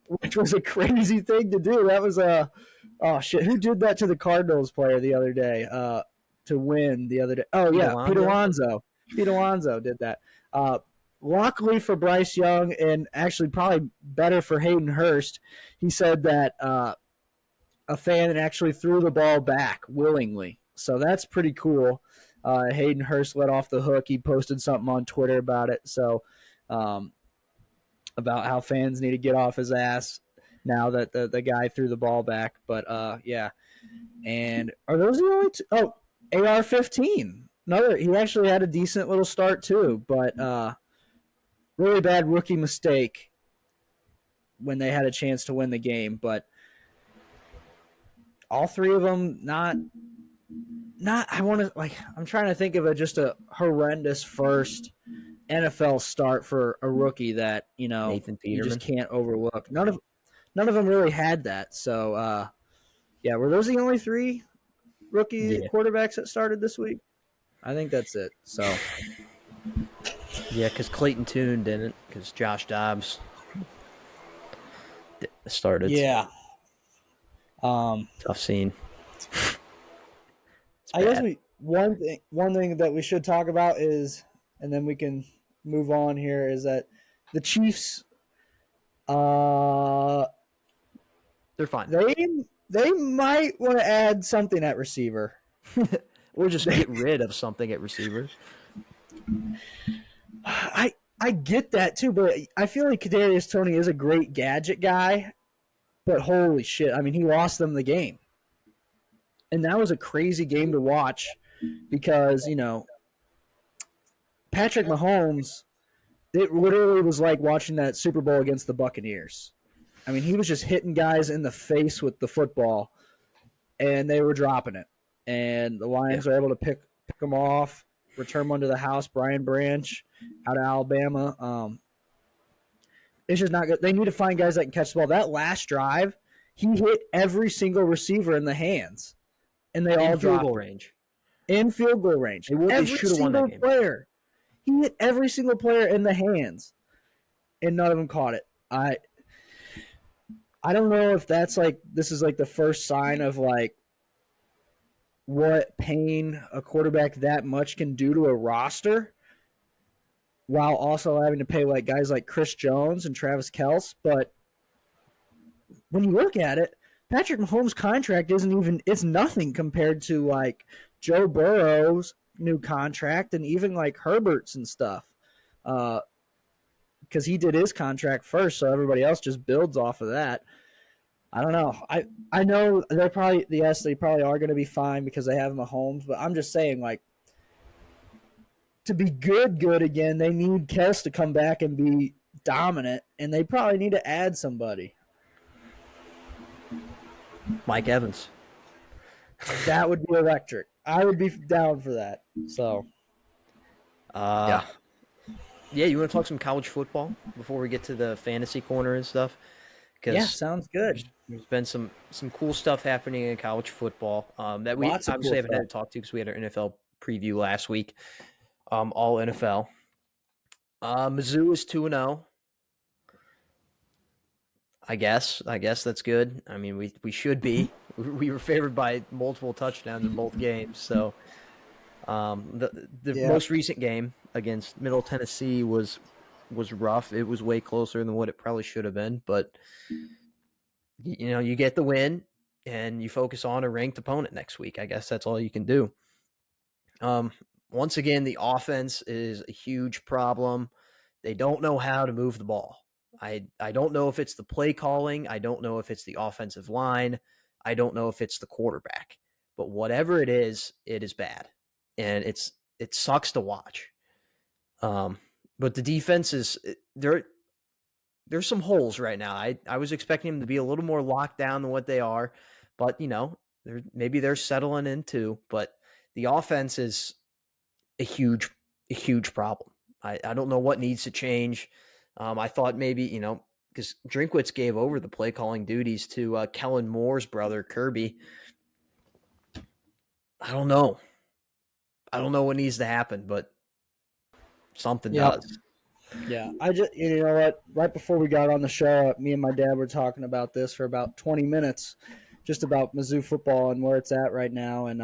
which was a crazy thing to do. That was oh shit, who did that to the Cardinals player the other day to win the other day? Oh yeah, Pete Alonso. Pete Alonso did that. Luckily for Bryce Young, and actually probably better for Hayden Hurst, he said that a fan actually threw the ball back willingly. So that's pretty cool. Hayden Hurst let off the hook. He posted something on Twitter about it. So about how fans need to get off his ass now that the guy threw the ball back. But yeah. And are those the only two? Oh, AR-15. Another. He actually had a decent little start too, but really bad rookie mistake when they had a chance to win the game. But all three of them not. I want to like. I'm trying to think of just a horrendous first NFL start for a rookie that Nathan you just Peterman. can't overlook. None of them really had that. So yeah, were those the only three rookie Yeah. quarterbacks that started this week? I think that's it. So Yeah, because Clayton Tune didn't, because Josh Dobbs started. yeah, Tough scene. It's I guess bad. one thing that we should talk about is, and then we can move on here, is that the Chiefs, They're fine. they might want to add something at receiver. Or just get rid of something at receiver. I get that too, but I feel like Kadarius Toney is a great gadget guy. But holy shit, I mean, he lost them the game, and that was a crazy game to watch because Patrick Mahomes. It literally was like watching that Super Bowl against the Buccaneers. I mean, he was just hitting guys in the face with the football, and they were dropping it. And the Lions were able to pick them off, return one to the house. Brian Branch out of Alabama. It's just not good. They need to find guys that can catch the ball. That last drive, he hit every single receiver in the hands, and they all In field goal dropped range. in field goal range. They Every should have won that single game. player. He hit every single player in the hands, and none of them caught it. I don't know if that's like this is like the first sign of like what paying a quarterback that much can do to a roster, while also having to pay like guys like Chris Jones and Travis Kelce. But when you look at it, Patrick Mahomes' contract it's nothing compared to like Joe Burrow's new contract and even like Herbert's and stuff. Because he did his contract first, so everybody else just builds off of that. I don't know. I know they probably are going to be fine because they have Mahomes, but I'm just saying like to be good again, they need Kelce to come back and be dominant, and they probably need to add somebody. Mike Evans. That would be electric. I would be down for that. So Yeah, you want to talk some college football before we get to the fantasy corner and stuff? Yeah, sounds good. There's been some cool stuff happening in college football that we Lots of obviously cool haven't had to stuff. talk to because we had our NFL preview last week. All NFL. Mizzou is 2-0. I guess that's good. I mean, we should be. We were favored by multiple touchdowns in both games. So the most recent game against Middle Tennessee was rough. It was way closer than what it probably should have been, but you get the win and you focus on a ranked opponent next week. I guess that's all you can do. Once again, the offense is a huge problem. They don't know how to move the ball. I don't know if it's the play calling. I don't know if it's the offensive line. I don't know if it's the quarterback. But whatever it is bad. And it sucks to watch. But the defense is there's some holes right now. I was expecting them to be a little more locked down than what they are, but maybe they're settling in too. But the offense is a huge problem. I don't know what needs to change. I thought maybe because Drinkwitz gave over the play calling duties to Kellen Moore's brother Kirby. I don't know what needs to happen, but something does. Yeah, I just you know what? Right before we got on the show, me and my dad were talking about this for about 20 minutes, just about Mizzou football and where it's at right now, and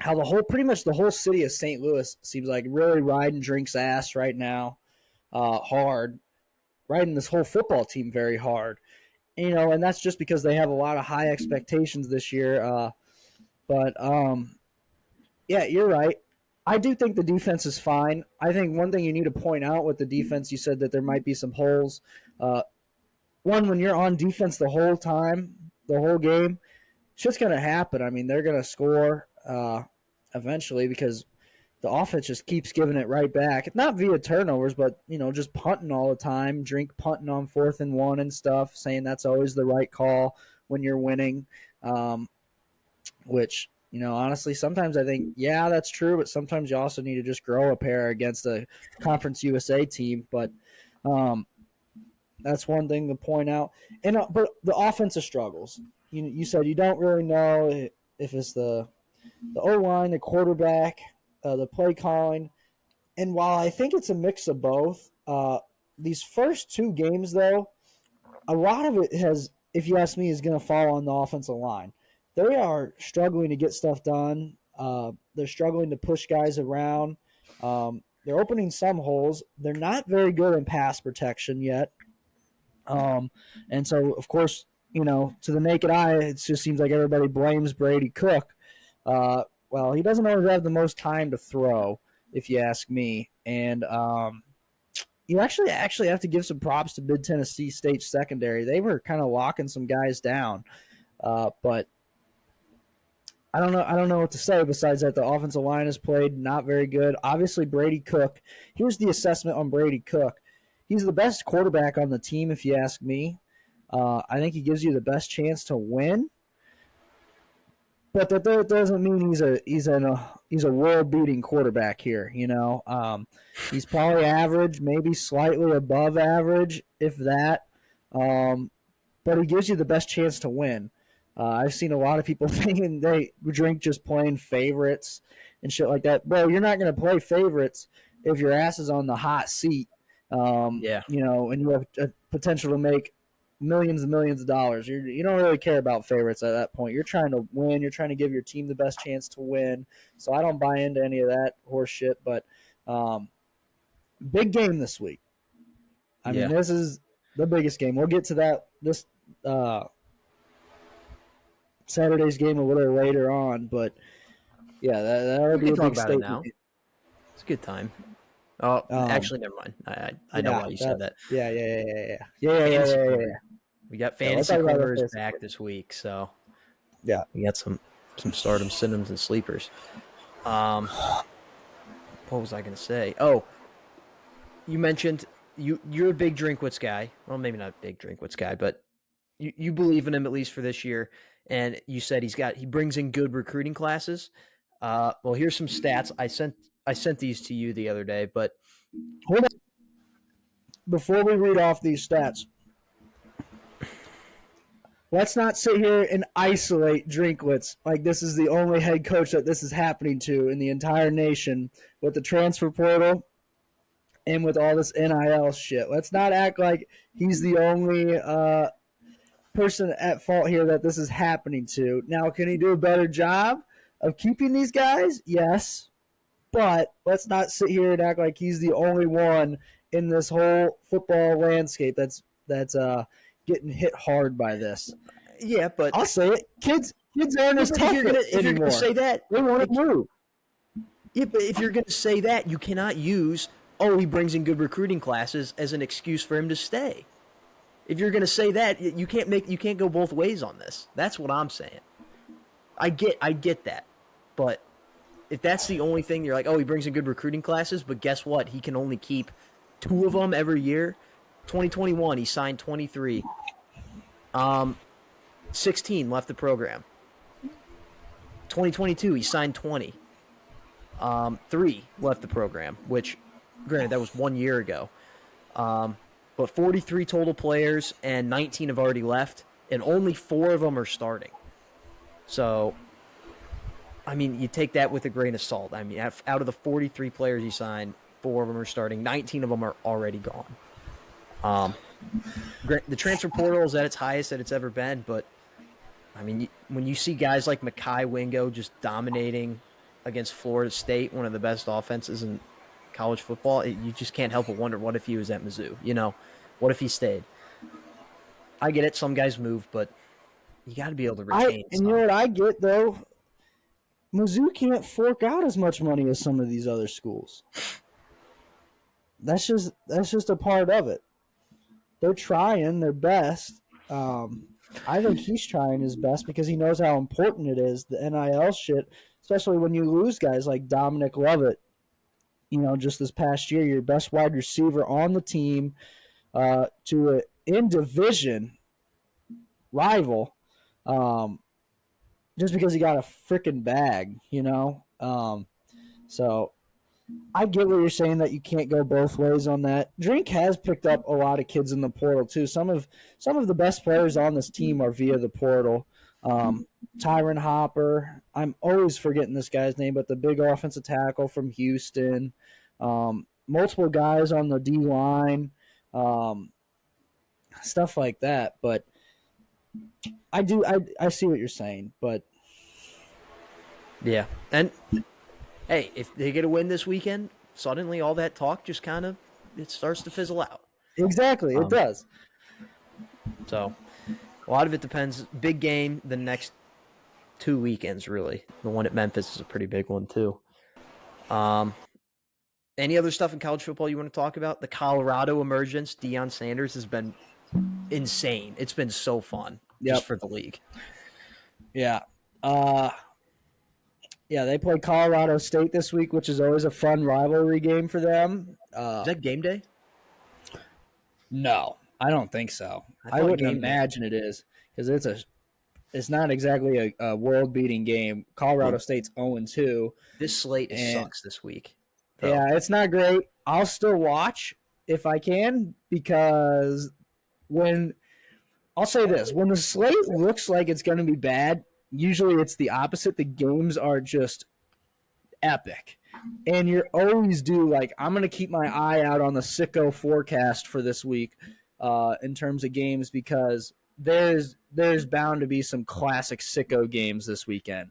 how pretty much the whole city of St. Louis seems like really riding Drink's ass right now, hard, riding this whole football team very hard, and that's just because they have a lot of high expectations this year. But yeah, you're right. I do think the defense is fine. I think one thing you need to point out with the defense, you said that there might be some holes. One, when you're on defense the whole time, the whole game, shit's going to happen. I mean, they're going to score eventually because the offense just keeps giving it right back. Not via turnovers, but, just punting all the time, punting on 4th and 1 and stuff, saying that's always the right call when you're winning, which – honestly, sometimes I think, yeah, that's true, but sometimes you also need to just grow a pair against a Conference USA team. But that's one thing to point out. And but the offensive struggles. You said you don't really know if it's the O-line, the quarterback, the play calling. And while I think it's a mix of both, these first 2 games, though, a lot of it has, if you ask me, is going to fall on the offensive line. They are struggling to get stuff done. They're struggling to push guys around. They're opening some holes. They're not very good in pass protection yet. And so, of course, to the naked eye, it just seems like everybody blames Brady Cook. Well, he doesn't always have the most time to throw, if you ask me. And you actually have to give some props to Mid-Tennessee State secondary. They were kind of locking some guys down. But I don't know what to say besides that the offensive line has played not very good. Obviously, Brady Cook. Here's the assessment on Brady Cook. He's the best quarterback on the team, if you ask me. I think he gives you the best chance to win. But that doesn't mean he's a world-beating quarterback here. He's probably average, maybe slightly above average, if that. But he gives you the best chance to win. I've seen a lot of people thinking they drink just playing favorites and shit like that. Bro, you're not going to play favorites if your ass is on the hot seat. And you have a potential to make millions and millions of dollars. You don't really care about favorites at that point. You're trying to win. You're trying to give your team the best chance to win. So I don't buy into any of that horse shit. But big game this week. I mean, this is the biggest game. We'll get to that this Saturday's game a little later on, but yeah, that'll be a big statement. Now. It's a good time. Oh, actually, never mind. I know why you said that. Yeah. We got fantasy corners back this week, so yeah, we got some stardom, synonyms, and sleepers. What was I going to say? Oh, you mentioned you're a big Drinkwitz guy. Well, maybe not a big Drinkwitz guy, but you believe in him at least for this year. And you said he brings in good recruiting classes. Well, here's some stats. I sent these to you the other day, but hold on. Before we read off these stats, let's not sit here and isolate Drinkwitz like this is the only head coach that this is happening to in the entire nation with the transfer portal and with all this NIL shit. Let's not act like he's the only person at fault here that this is happening to. Now, can he do a better job of keeping these guys? Yes. But let's not sit here and act like he's the only one in this whole football landscape that's getting hit hard by this. Yeah, but I'll say it. Kids aren't as tough anymore. If you're going to say that, they want to move. Yeah, but if you're going to say that, you cannot use he brings in good recruiting classes as an excuse for him to stay. If you're going to say that, you can't go both ways on this. That's what I'm saying. I get that, but if that's the only thing, you're like, he brings in good recruiting classes, but guess what? He can only keep 2 of them every year. 2021, he signed 23. 16 left the program. 2022, he signed 20. 3 left the program, which, granted, that was 1 year ago. But 43 total players, and 19 have already left, and only 4 of them are starting. So, I mean, you take that with a grain of salt. I mean, out of the 43 players he signed, 4 of them are starting. 19 of them are already gone. The transfer portal is at its highest that it's ever been, but, I mean, when you see guys like Mekhi Wingo just dominating against Florida State, one of the best offenses in college football, you just can't help but wonder, what if he was at Mizzou? What if he stayed? I get it. Some guys move, but you got to be able to retain And you know some. what I get though? Mizzou can't fork out as much money as some of these other schools. That's just a part of it. They're trying their best. I think he's trying his best because he knows how important it is, the NIL shit, especially when you lose guys like Dominic Lovett. Just this past year, your best wide receiver on the team to an in-division rival, just because he got a freaking bag, So I get what you're saying that you can't go both ways on that. Drink has picked up a lot of kids in the portal too. Some of the best players on this team are via the portal. Tyron Hopper, I'm always forgetting this guy's name, but the big offensive tackle from Houston. Multiple guys on the D line, stuff like that. But I see what you're saying, but Yeah, and hey, if they get a win this weekend, suddenly all that talk just kind of it starts to fizzle out. exactly, it does. So a lot of it depends. Big game the next 2 weekends, really. The one at Memphis is a pretty big one too. Any other stuff in college football you want to talk about? The Colorado emergence, Deion Sanders has been insane. It's been so fun just for the league. Yeah. Yeah, they play Colorado State this week, which is always a fun rivalry game for them. Is that game day? No, I don't think so. I wouldn't imagine it is because it's not exactly a world-beating game. Colorado State's 0-2. This slate sucks this week. Though. Yeah, it's not great. I'll still watch if I can because I'll say this, when the slate looks like it's going to be bad, usually it's the opposite. The games are just epic. And you're always due, like, I'm going to keep my eye out on the sicko forecast for this week in terms of games because there's bound to be some classic sicko games this weekend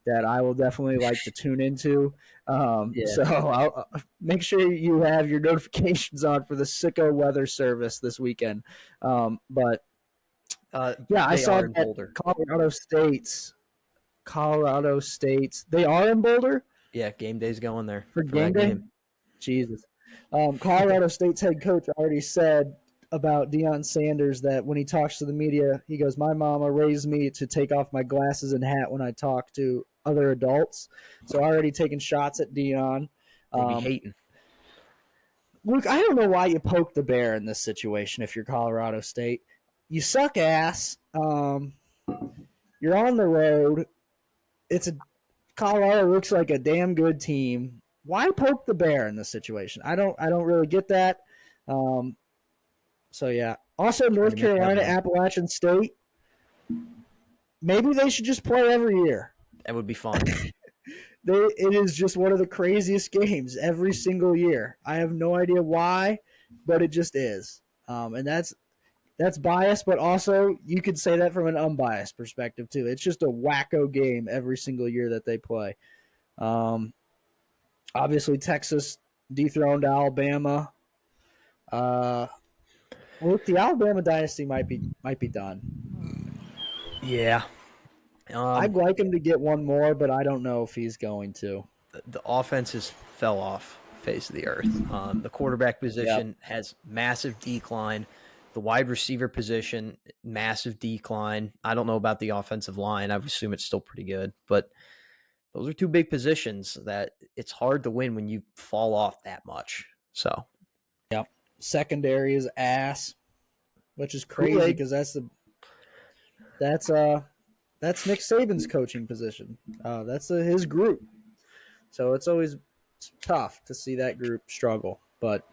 that I will definitely like to tune into. So I'll make sure you have your notifications on for the sicko weather service this weekend. But I saw that Colorado State's. They are in Boulder? Yeah, game day's going there. For game day? Game. Jesus. Colorado State's head coach already said about Deion Sanders that when he talks to the media, he goes, "My mama raised me to take off my glasses and hat when I talk to other adults." So already taking shots at Deion. They be hating. Luke, I don't know why you poke the bear in this situation if you're Colorado State. You suck ass. You're on the road. Colorado looks like a damn good team. Why poke the bear in this situation? I don't really get that. So yeah. Also, North Carolina, Appalachian State. Maybe they should just play every year. That would be fun. It is just one of the craziest games every single year. I have no idea why, but it just is. And that's biased, but also you could say that from an unbiased perspective too. It's just a wacko game every single year that they play. Obviously, Texas dethroned Alabama. Look, the Alabama dynasty might be done. Yeah. I'd like him to get one more, but I don't know if he's going to. The offenses fell off the face of the earth. The quarterback position has massive decline. The wide receiver position, massive decline. I don't know about the offensive line. I would assume it's still pretty good. But those are two big positions that it's hard to win when you fall off that much. So, yeah. Secondary is ass, which is crazy because that's Nick Saban's coaching position. That's his group. So it's always tough to see that group struggle. But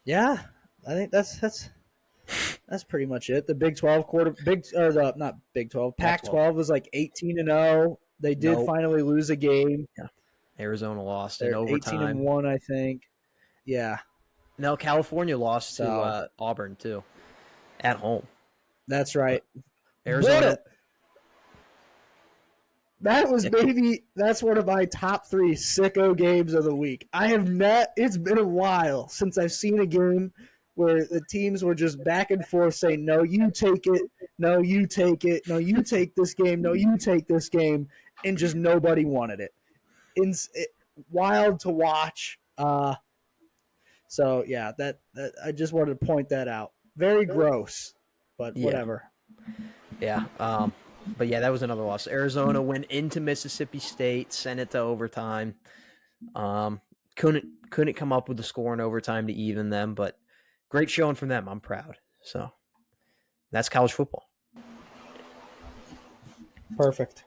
yeah, I think that's pretty much it. The Big 12 not Big 12, Pac-12 was like 18-0. They did finally lose a game. Yeah. Arizona lost in overtime. 18-1, I think. Yeah. No, California lost to Auburn too, at home. That's right. Arizona. That's one of my top 3 sicko games of the week. It's been a while since I've seen a game where the teams were just back and forth saying, no, you take it, no, you take it, no, you take this game, no, you take this game, and just nobody wanted it. Wild to watch. So yeah, that I just wanted to point that out. Very gross, but Yeah. whatever. Yeah. But yeah, that was another loss. Arizona went into Mississippi State, sent it to overtime. Couldn't come up with the score in overtime to even them, but great showing from them. I'm proud. So that's college football. Perfect.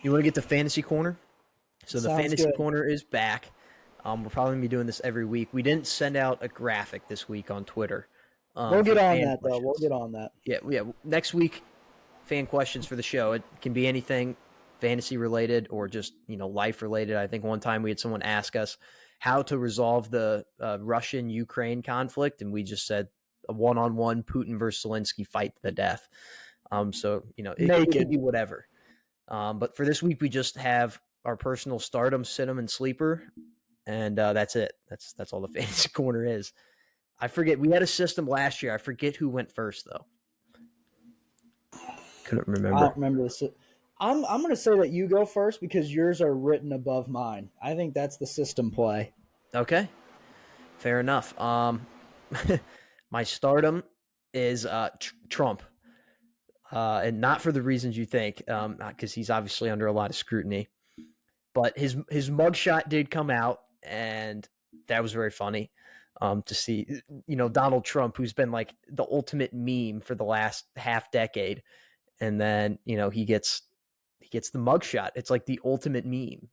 You want to get to Fantasy Corner? So the Sounds Fantasy good. Corner is back. We're probably going to be doing this every week. We didn't send out a graphic this week on Twitter. We'll get on that, though. Questions. We'll get on that. Yeah. Next week, fan questions for the show. It can be anything fantasy related or just, life related. I think one time we had someone ask us how to resolve the Russian-Ukraine conflict, and we just said a one-on-one Putin versus Zelensky fight to the death. So, it could be whatever. But for this week, we just have our personal stardom, sit-em, and sleeper, and that's it. That's all the Fantasy Corner is. I forget. We had a system last year. I forget who went first, though. Couldn't remember. I don't remember this. I'm going to say that you go first because yours are written above mine. I think that's the system play. Okay. Fair enough. My stardom is Trump. And not for the reasons you think, because he's obviously under a lot of scrutiny. But his mugshot did come out, and that was very funny to see. Donald Trump, who's been like the ultimate meme for the last half decade, and then he gets the mugshot. It's like the ultimate meme.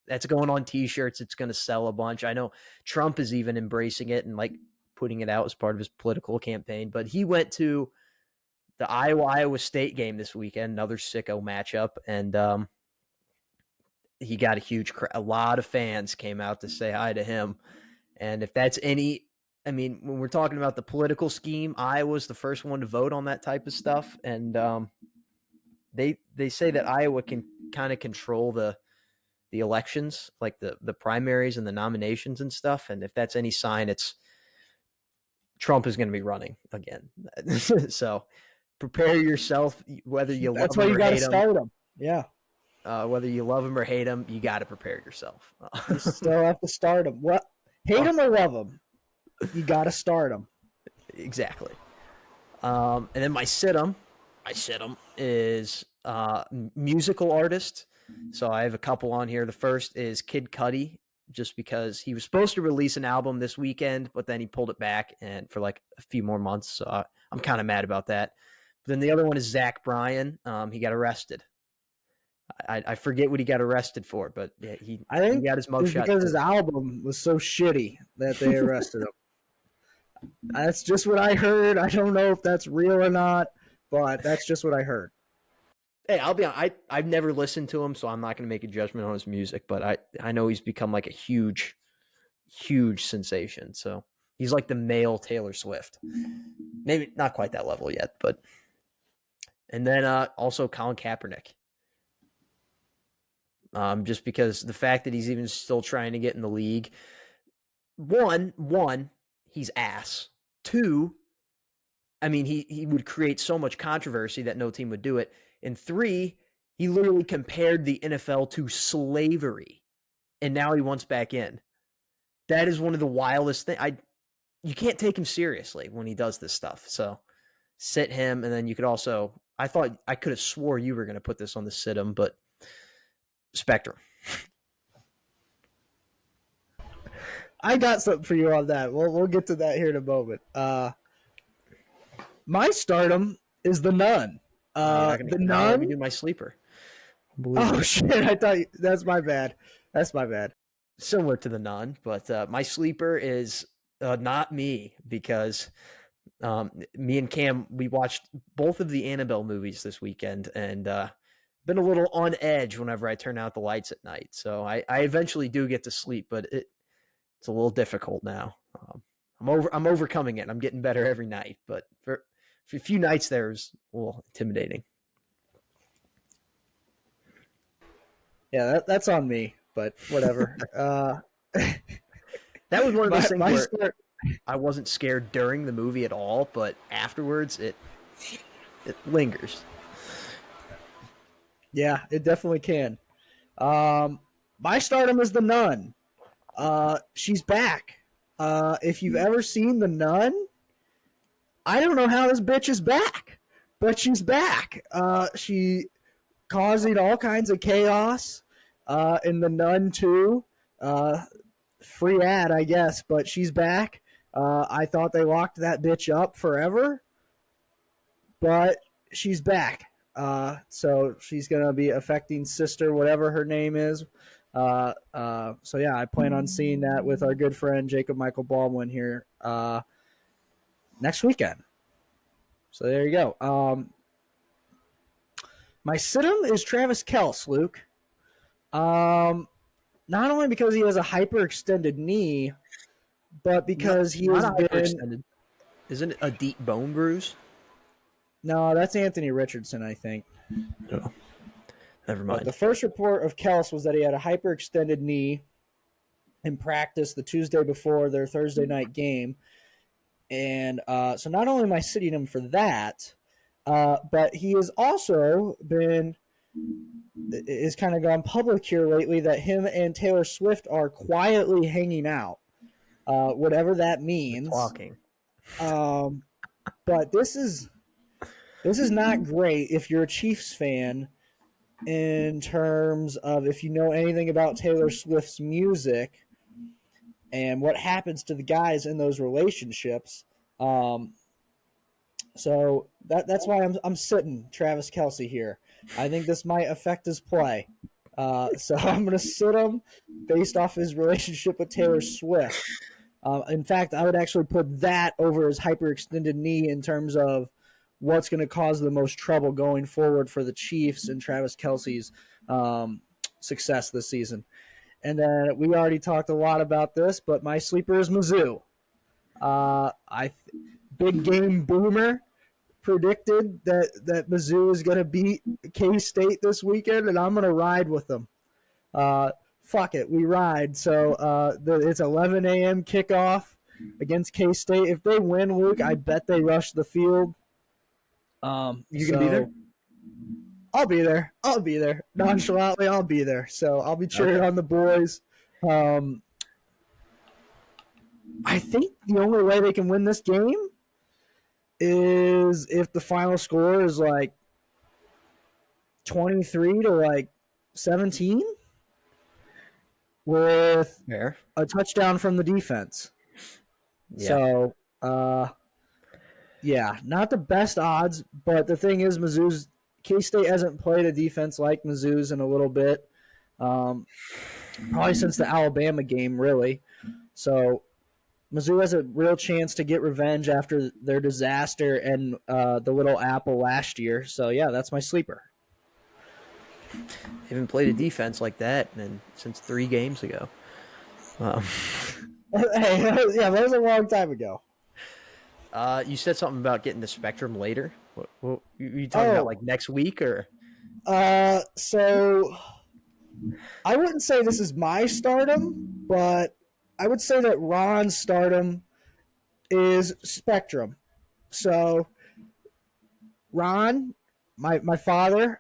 That's going on T-shirts. It's going to sell a bunch. I know Trump is even embracing it and like putting it out as part of his political campaign. But he went to the Iowa State game this weekend, another sicko matchup, and he got a lot of fans came out to say hi to him. And if that's when we're talking about the political scheme, Iowa's the first one to vote on that type of stuff, and they say that Iowa can kind of control the elections, like the primaries and the nominations and stuff. And if that's any sign, it's Trump is going to be running again. So prepare yourself, whether you love him or hate him. That's why you got to start him. Yeah. Whether you love him or hate him, you got to prepare yourself. You still have to start him. Hate him or love him, you got to start him. Exactly. And then my sit-em is musical artist. So I have a couple on here. The first is Kid Cudi, just because he was supposed to release an album this weekend, but then he pulled it back and for like a few more months. So I'm kind of mad about that. But then the other one is Zach Bryan. He got arrested. I forget what he got arrested for, but yeah, he got his mugshot. Because his album was so shitty that they arrested him. That's just what I heard. I don't know if that's real or not, but that's just what I heard. Hey, I'll be honest. I've never listened to him, so I'm not going to make a judgment on his music, but I know he's become like a huge, huge sensation. So he's like the male Taylor Swift. Maybe not quite that level yet, but. And then also Colin Kaepernick. Just because the fact that he's even still trying to get in the league. One, he's ass. Two, he would create so much controversy that no team would do it. And three, he literally compared the NFL to slavery, and now he wants back in. That is one of the wildest things. You can't take him seriously when he does this stuff. So sit him, and then you could also. I thought I could have swore you were going to put this on the sit him, but Spectrum. I got something for you on that. We'll get to that here in a moment. My stardom is the Nun. The Nun. Let me do my sleeper. Oh shit! I thought that's my bad. That's my bad. Similar to the Nun, but my sleeper is not me because me and Cam we watched both of the Annabelle movies this weekend and been a little on edge whenever I turn out the lights at night. So I eventually do get to sleep, but it's a little difficult now. I'm overcoming it. I'm getting better every night, but for a few nights there was a little intimidating. Yeah, that's on me, but whatever. That was one of those things I wasn't scared during the movie at all, but afterwards it lingers. Yeah, it definitely can. My stardom is the Nun. She's back. If you've ever seen the Nun, I don't know how this bitch is back, but she's back. She causing all kinds of chaos in the Nun too. Free ad, I guess, but she's back. I thought they locked that bitch up forever, but she's back. So she's gonna be affecting Sister, whatever her name is. So yeah, I plan on seeing that with our good friend Jacob Michael Baldwin here next weekend. So there you go. My situm is Travis Kelce, Luke. Not only because he has a hyperextended knee, but because he has been. Isn't it a deep bone bruise? No, that's Anthony Richardson, I think. Oh, never mind. But the first report of Kelce was that he had a hyperextended knee in practice the Tuesday before their Thursday night game. And so not only am I sitting him for that, but he has also is kind of gone public here lately that him and Taylor Swift are quietly hanging out, whatever that means. Talking. But this is not great if you're a Chiefs fan in terms of if you know anything about Taylor Swift's music and what happens to the guys in those relationships. So that's why I'm sitting Travis Kelce here. I think this might affect his play. So I'm going to sit him based off his relationship with Taylor Swift. In fact, I would actually put that over his hyperextended knee in terms of what's going to cause the most trouble going forward for the Chiefs and Travis Kelce's success this season. And then we already talked a lot about this, but my sleeper is Mizzou. Big game boomer predicted that Mizzou is going to beat K-State this weekend, and I'm going to ride with them. Fuck it, we ride. So it's 11 a.m. kickoff against K-State. If they win, Luke, I bet they rush the field. You gonna be there? I'll be there. Nonchalantly, I'll be there. So I'll be cheering on the boys. I think the only way they can win this game is if the final score is like 23 to 17 with a touchdown from the defense. Yeah. So, yeah, not the best odds, but the thing is K-State hasn't played a defense like Mizzou's in a little bit, probably since the Alabama game, really. So Mizzou has a real chance to get revenge after their disaster and the Little Apple last year. So, yeah, that's my sleeper. They haven't played a defense like that since 3 games ago. Hey, yeah, that was a long time ago. You said something about getting the Spectrum later. What you talking about, like next week or? So I wouldn't say this is my stardom, but I would say that Ron's stardom is Spectrum. So Ron, my father,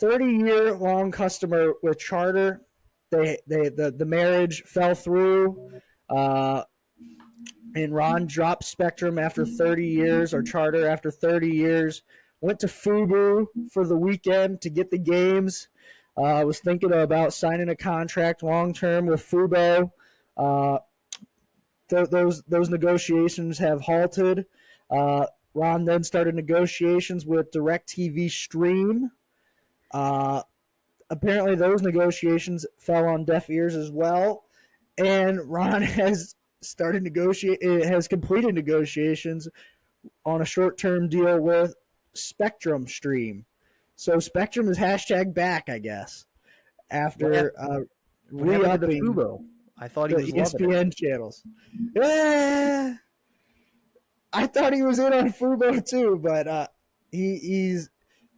30-year-long customer with Charter. The marriage fell through. And Ron dropped Spectrum after 30 years, or Charter after 30 years. Went to FUBU for the weekend to get the games. Was thinking about signing a contract long-term with FUBO. Those negotiations have halted. Ron then started negotiations with DirecTV Stream. Apparently those negotiations fell on deaf ears as well. And Ron has completed negotiations on a short-term deal with Spectrum Stream. So Spectrum is #back, I guess, after re-upping FUBO? I thought he was ESPN channels. Yeah, I thought he was in on FUBO too, but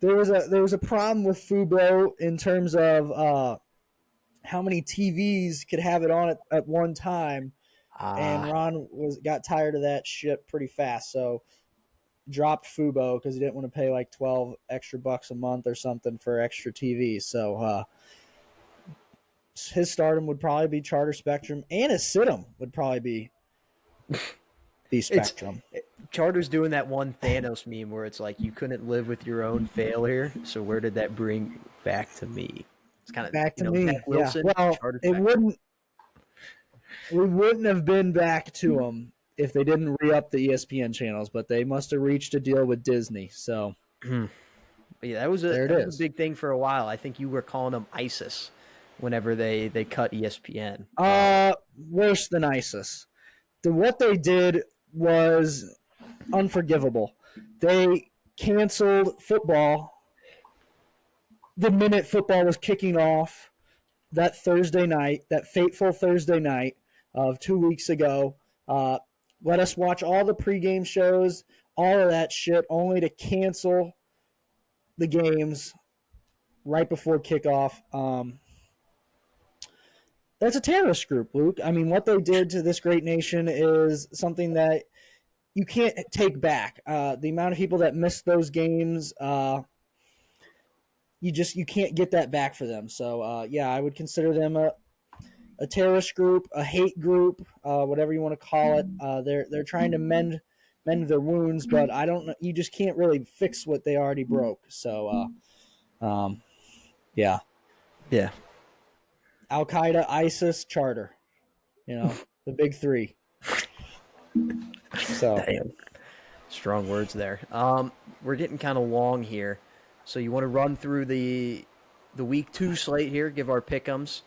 there was a problem with FUBO in terms of how many TVs could have it on at one time. and Ron got tired of that shit pretty fast, so dropped Fubo because he didn't want to pay like 12 extra bucks a month or something for extra TV. So his stardom would probably be Charter Spectrum, and his situm would probably be Spectrum. Charter's doing that one Thanos meme where it's like you couldn't live with your own failure, so where did that bring back to me? It's kind of Back to me, Zach Wilson, yeah. Well, Charter it Spectrum. wouldn't. We wouldn't have been back to them if they didn't re-up the ESPN channels, but they must have reached a deal with Disney. So But yeah, that was a big thing for a while. I think you were calling them ISIS whenever they cut ESPN. Worse than ISIS. What they did was unforgivable. They canceled football the minute football was kicking off that Thursday night, that fateful Thursday night of 2 weeks ago. Let us watch all the pregame shows, all of that shit, only to cancel the games right before kickoff. That's a terrorist group, Luke. I mean, what they did to this great nation is something that you can't take back. The amount of people that missed those games, you can't get that back for them. So yeah, I would consider them a terrorist group, a hate group, whatever you want to call it. They're trying to mend their wounds, but I don't know. You just can't really fix what they already broke. So yeah. Al Qaeda, ISIS, Charter. The big three. So Damn. Strong words there. We're getting kind of long here, so you want to run through the week 2 slate here, give our pick'ems.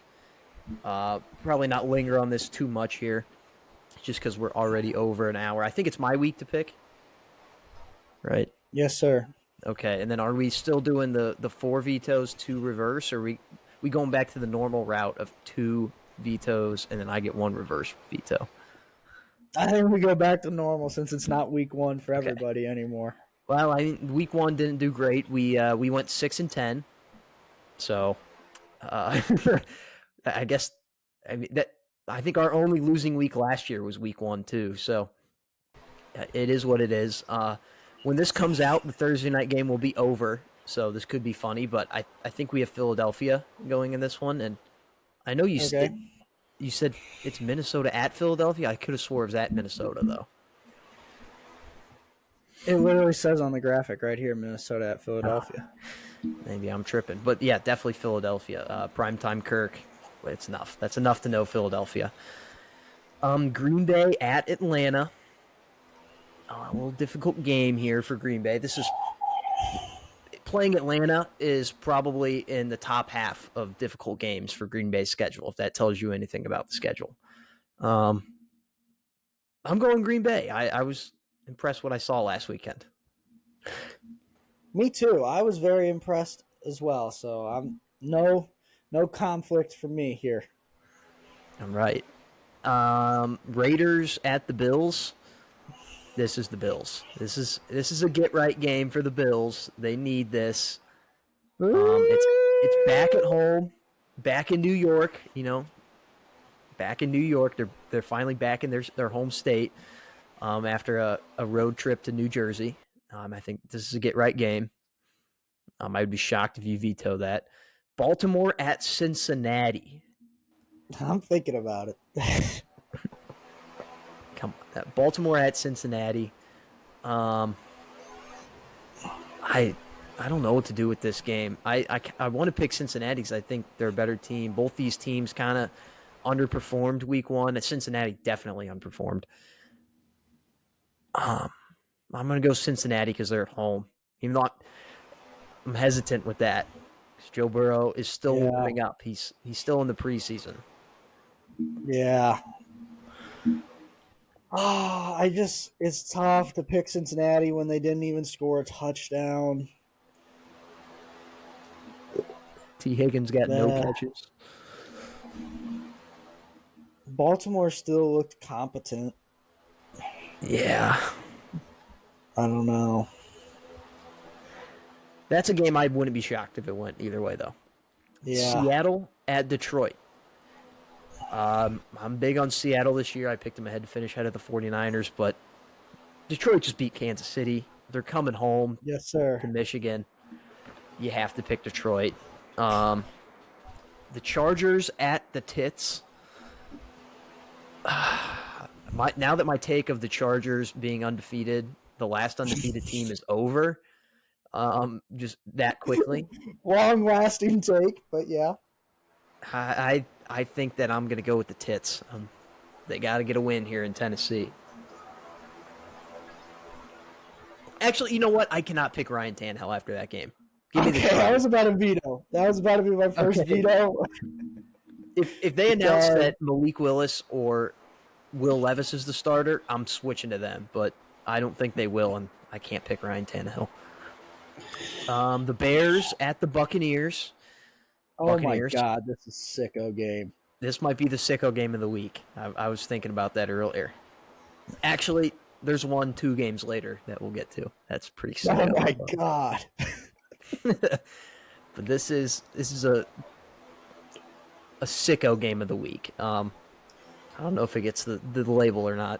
Probably not linger on this too much here, just because we're already over an hour. I think it's my week to pick, right? Yes, sir. Okay, and then are we still doing the 4 vetoes, 2 reverse, or we going back to the normal route of 2 vetoes and then I get 1 reverse veto? I think we go back to normal since it's not week 1 for everybody anymore. Well, I mean, week 1 didn't do great. We went 6-10, so I guess I think our only losing week last year was week 1 too. So it is what it is. When this comes out, the Thursday night game will be over, so this could be funny. But I think we have Philadelphia going in this one, and I know you you said it's Minnesota at Philadelphia. I could have swore it was at Minnesota though. It literally says on the graphic right here, Minnesota at Philadelphia. Maybe I'm tripping, but yeah, definitely Philadelphia. Primetime Kirk. It's enough. That's enough to know Philadelphia. Green Bay at Atlanta. A little difficult game here for Green Bay. This is playing Atlanta is probably in the top half of difficult games for Green Bay's schedule, if that tells you anything about the schedule. I'm going Green Bay. I was impressed what I saw last weekend. Me too. I was very impressed as well. So I'm no conflict for me here. All right. Raiders at the Bills. This is the Bills. This is a get right game for the Bills. They need this. It's back at home, back in New York. Back in New York. They're finally back in their home state after a road trip to New Jersey. I think this is a get right game. I would be shocked if you veto that. Baltimore at Cincinnati. I'm thinking about it. Come on. Baltimore at Cincinnati. I don't know what to do with this game. I want to pick Cincinnati because I think they're a better team. Both these teams kind of underperformed week 1. Cincinnati definitely underperformed. I'm going to go Cincinnati because they're at home. Even though I'm hesitant with that. Joe Burrow is still warming up. He's still in the preseason. Yeah. Oh, it's tough to pick Cincinnati when they didn't even score a touchdown. T. Higgins got no catches. Baltimore still looked competent. Yeah. I don't know. That's a game I wouldn't be shocked if it went either way, though. Yeah. Seattle at Detroit. I'm big on Seattle this year. I picked them ahead to finish ahead of the 49ers, but Detroit just beat Kansas City. They're coming home Yes, sir. to Michigan. You have to pick Detroit. The Chargers at the Tits. Now that my take of the Chargers being undefeated, the last undefeated team is over, just that quickly, Long-lasting take, but yeah. I think that I'm going to go with the Tits. They got to get a win here in Tennessee. Actually, you know what? I cannot pick Ryan Tannehill after that game. Give me the Chargers. That was about a veto. That was about to be my first veto. If they announce that Malik Willis or Will Levis is the starter, I'm switching to them. But I don't think they will, and I can't pick Ryan Tannehill. The Bears at the Buccaneers. Oh my God, this is a sicko game. This might be the sicko game of the week. I was thinking about that earlier. Actually, there's 2 games later that we'll get to. That's pretty sicko. Oh my God. But this is a sicko game of the week. I don't know if it gets the label or not.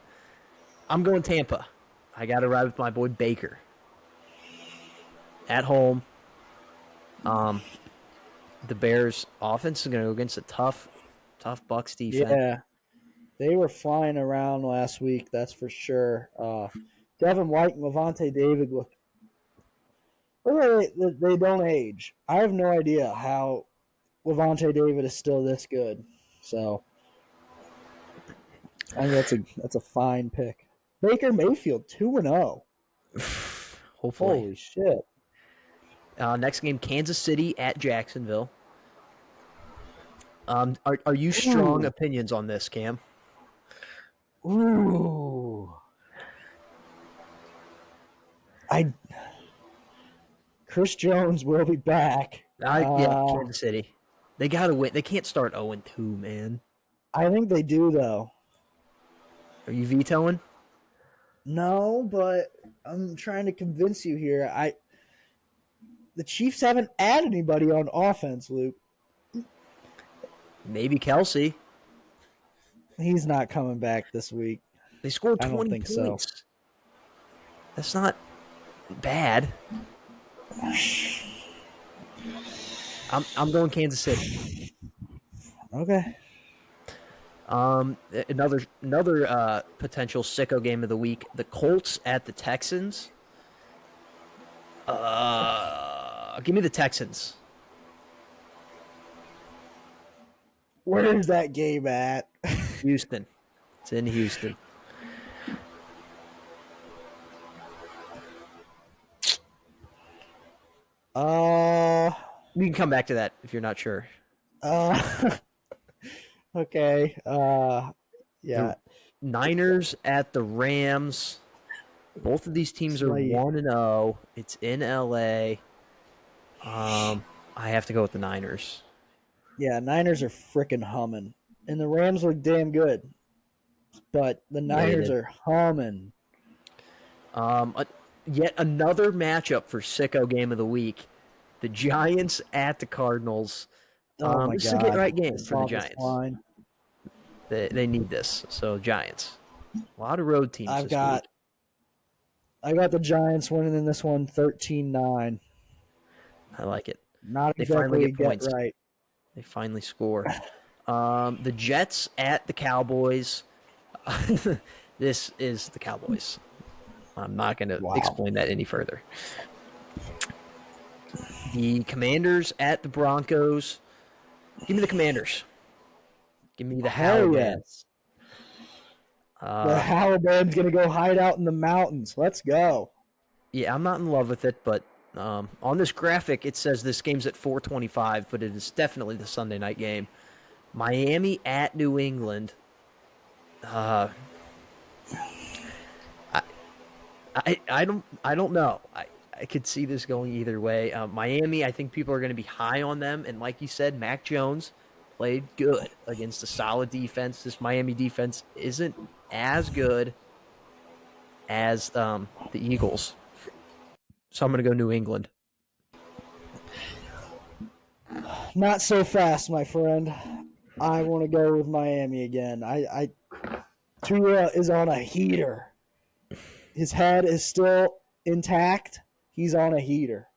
I'm going Tampa. I got to ride with my boy Baker. At home. The Bears offense is going to go against a tough Bucs defense. Yeah. They were flying around last week, that's for sure. Devin White and Levante David look. They don't age. I have no idea how Levante David is still this good. So I think that's a fine pick. Baker Mayfield 2-0. Hopefully. Holy shit. Next game, Kansas City at Jacksonville. Are you strong opinions on this, Cam? Ooh. Chris Jones will be back. Yeah, Kansas City. They got to win. They can't start 0-2, man. I think they do, though. Are you vetoing? No, but I'm trying to convince you here. The Chiefs haven't added anybody on offense, Luke. Maybe Kelce. He's not coming back this week. They scored 20 I don't think points. so. That's not bad. I'm going Kansas City. Okay. Another potential sicko game of the week: the Colts at the Texans. Give me the Texans. Where is that game at? Houston. It's in Houston. We can come back to that if you're not sure. Okay. Yeah. The Niners at the Rams. Both of these teams are 1-0. It's in LA. I have to go with the Niners. Yeah, Niners are freaking humming. And the Rams look damn good. But the Niners are humming. Yet another matchup for sicko game of the week. The Giants at the Cardinals. Oh my this God. is a get-right game for the Giants. Line. They need this. So, Giants. A lot of road teams this week. I got the Giants winning in this one 13-9. I like it. Not they exactly finally get points. Right. They finally score. The Jets at the Cowboys. This is the Cowboys. I'm not going to explain that any further. The Commanders at the Broncos. Give me the Commanders. Give me the Howlers. The Howlers going to go hide out in the mountains. Let's go. Yeah, I'm not in love with it, but on this graphic, it says this game's at 4:25, but it is definitely the Sunday night game. Miami at New England. I don't know. I could see this going either way. Miami, I think people are going to be high on them, and like you said, Mac Jones played good against a solid defense. This Miami defense isn't as good as the Eagles. So I'm going to go New England. Not so fast, my friend. I want to go with Miami again. Tua is on a heater. His head is still intact. He's on a heater.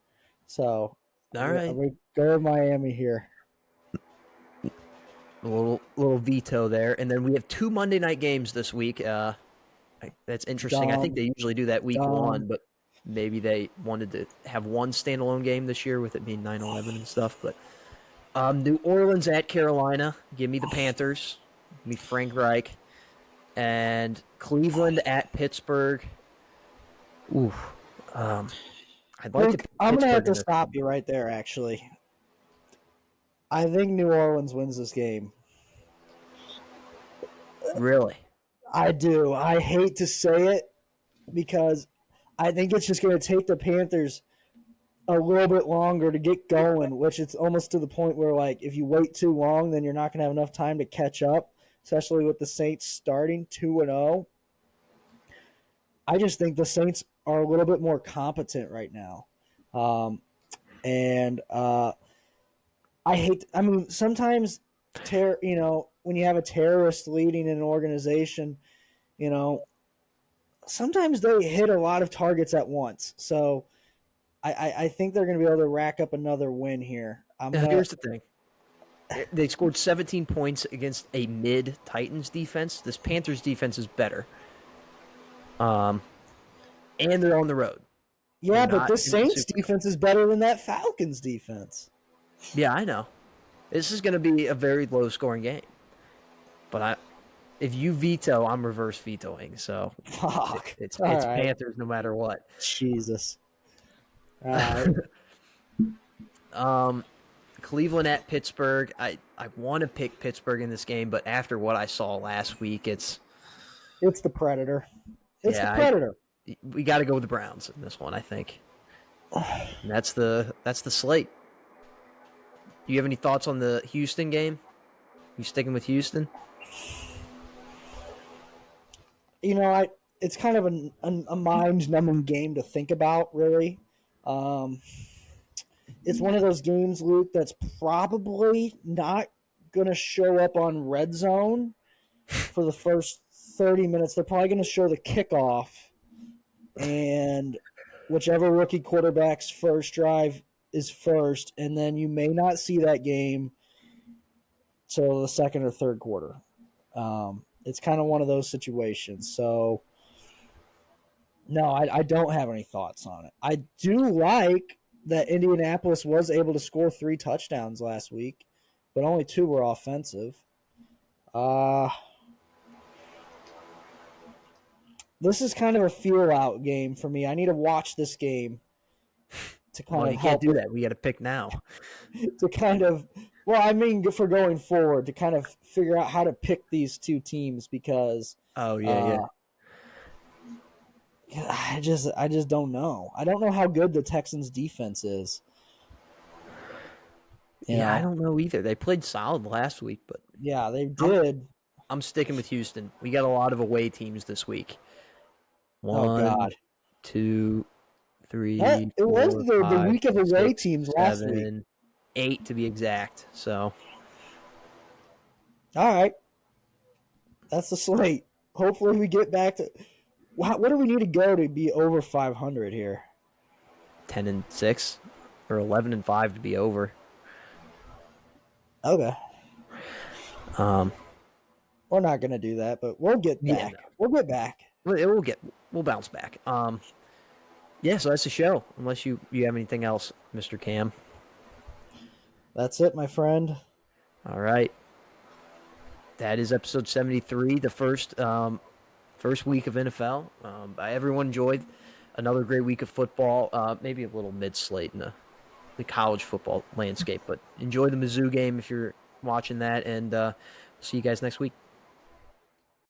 So All right. we go with Miami here. A little veto there. And then we have 2 Monday night games this week. That's interesting. I think they usually do that week 1, but maybe they wanted to have one standalone game this year with it being 9/11 and stuff. But New Orleans at Carolina. Give me the Panthers. Give me Frank Reich. And Cleveland at Pittsburgh. Ooh. I'd like to pick I'm going to have Pittsburgh in to this stop one. you right there, actually. I think New Orleans wins this game. Really? I do. I hate to say it because I think it's just going to take the Panthers a little bit longer to get going, which it's almost to the point where, like, if you wait too long, then you're not going to have enough time to catch up, especially with the Saints starting 2-0. I just think the Saints are a little bit more competent right now. And I mean, sometimes, when you have a terrorist leading an organization, sometimes they hit a lot of targets at once. So I think they're going to be able to rack up another win here. Here's the thing. They scored 17 points against a mid-Titans defense. This Panthers defense is better. And they're on the road. Yeah, but this Saints defense is better than that Falcons defense. Yeah, I know. This is going to be a very low-scoring game. But if you veto, I'm reverse vetoing. So Fuck. It's right. Panthers no matter what. Jesus. All right. Cleveland at Pittsburgh. I want to pick Pittsburgh in this game, but after what I saw last week, it's the Predator. The Predator. We got to go with the Browns in this one, I think. And that's the slate. Do you have any thoughts on the Houston game? You sticking with Houston? It's kind of a mind-numbing game to think about, really. It's one of those games, Luke, that's probably not going to show up on Red Zone for the first 30 minutes. They're probably going to show the kickoff, and whichever rookie quarterback's first drive is first, and then you may not see that game till the second or third quarter. It's kind of one of those situations. So, no, I don't have any thoughts on it. I do like that Indianapolis was able to score 3 touchdowns last week, but only 2 were offensive. This is kind of a feel-out game for me. I need to watch this game to kind of you can't do that. We got to pick now. To kind of, for going forward, to kind of figure out how to pick these two teams because. Oh yeah. I just don't know. I don't know how good the Texans' defense is. I don't know either. They played solid last week, but yeah, they did. I'm sticking with Houston. We got a lot of away teams this week. 1, 2, 3. It 4, was the 5, week of away 6, teams 7, last week. 8 to be exact. So, all right, that's the slate. Hopefully, we get back to. What do we need to go to be over 500 here? 10-6 or 11-5 to be over. Okay. We're not gonna do that, but we'll get back. Yeah, no. We'll get back. We'll bounce back. Yeah. So that's the show. Unless you have anything else, Mr. Cam. That's it, my friend. All right. That is episode 73, the first week of NFL. Everyone enjoyed another great week of football. Maybe a little mid-slate in the college football landscape, but enjoy the Mizzou game if you're watching that, and see you guys next week.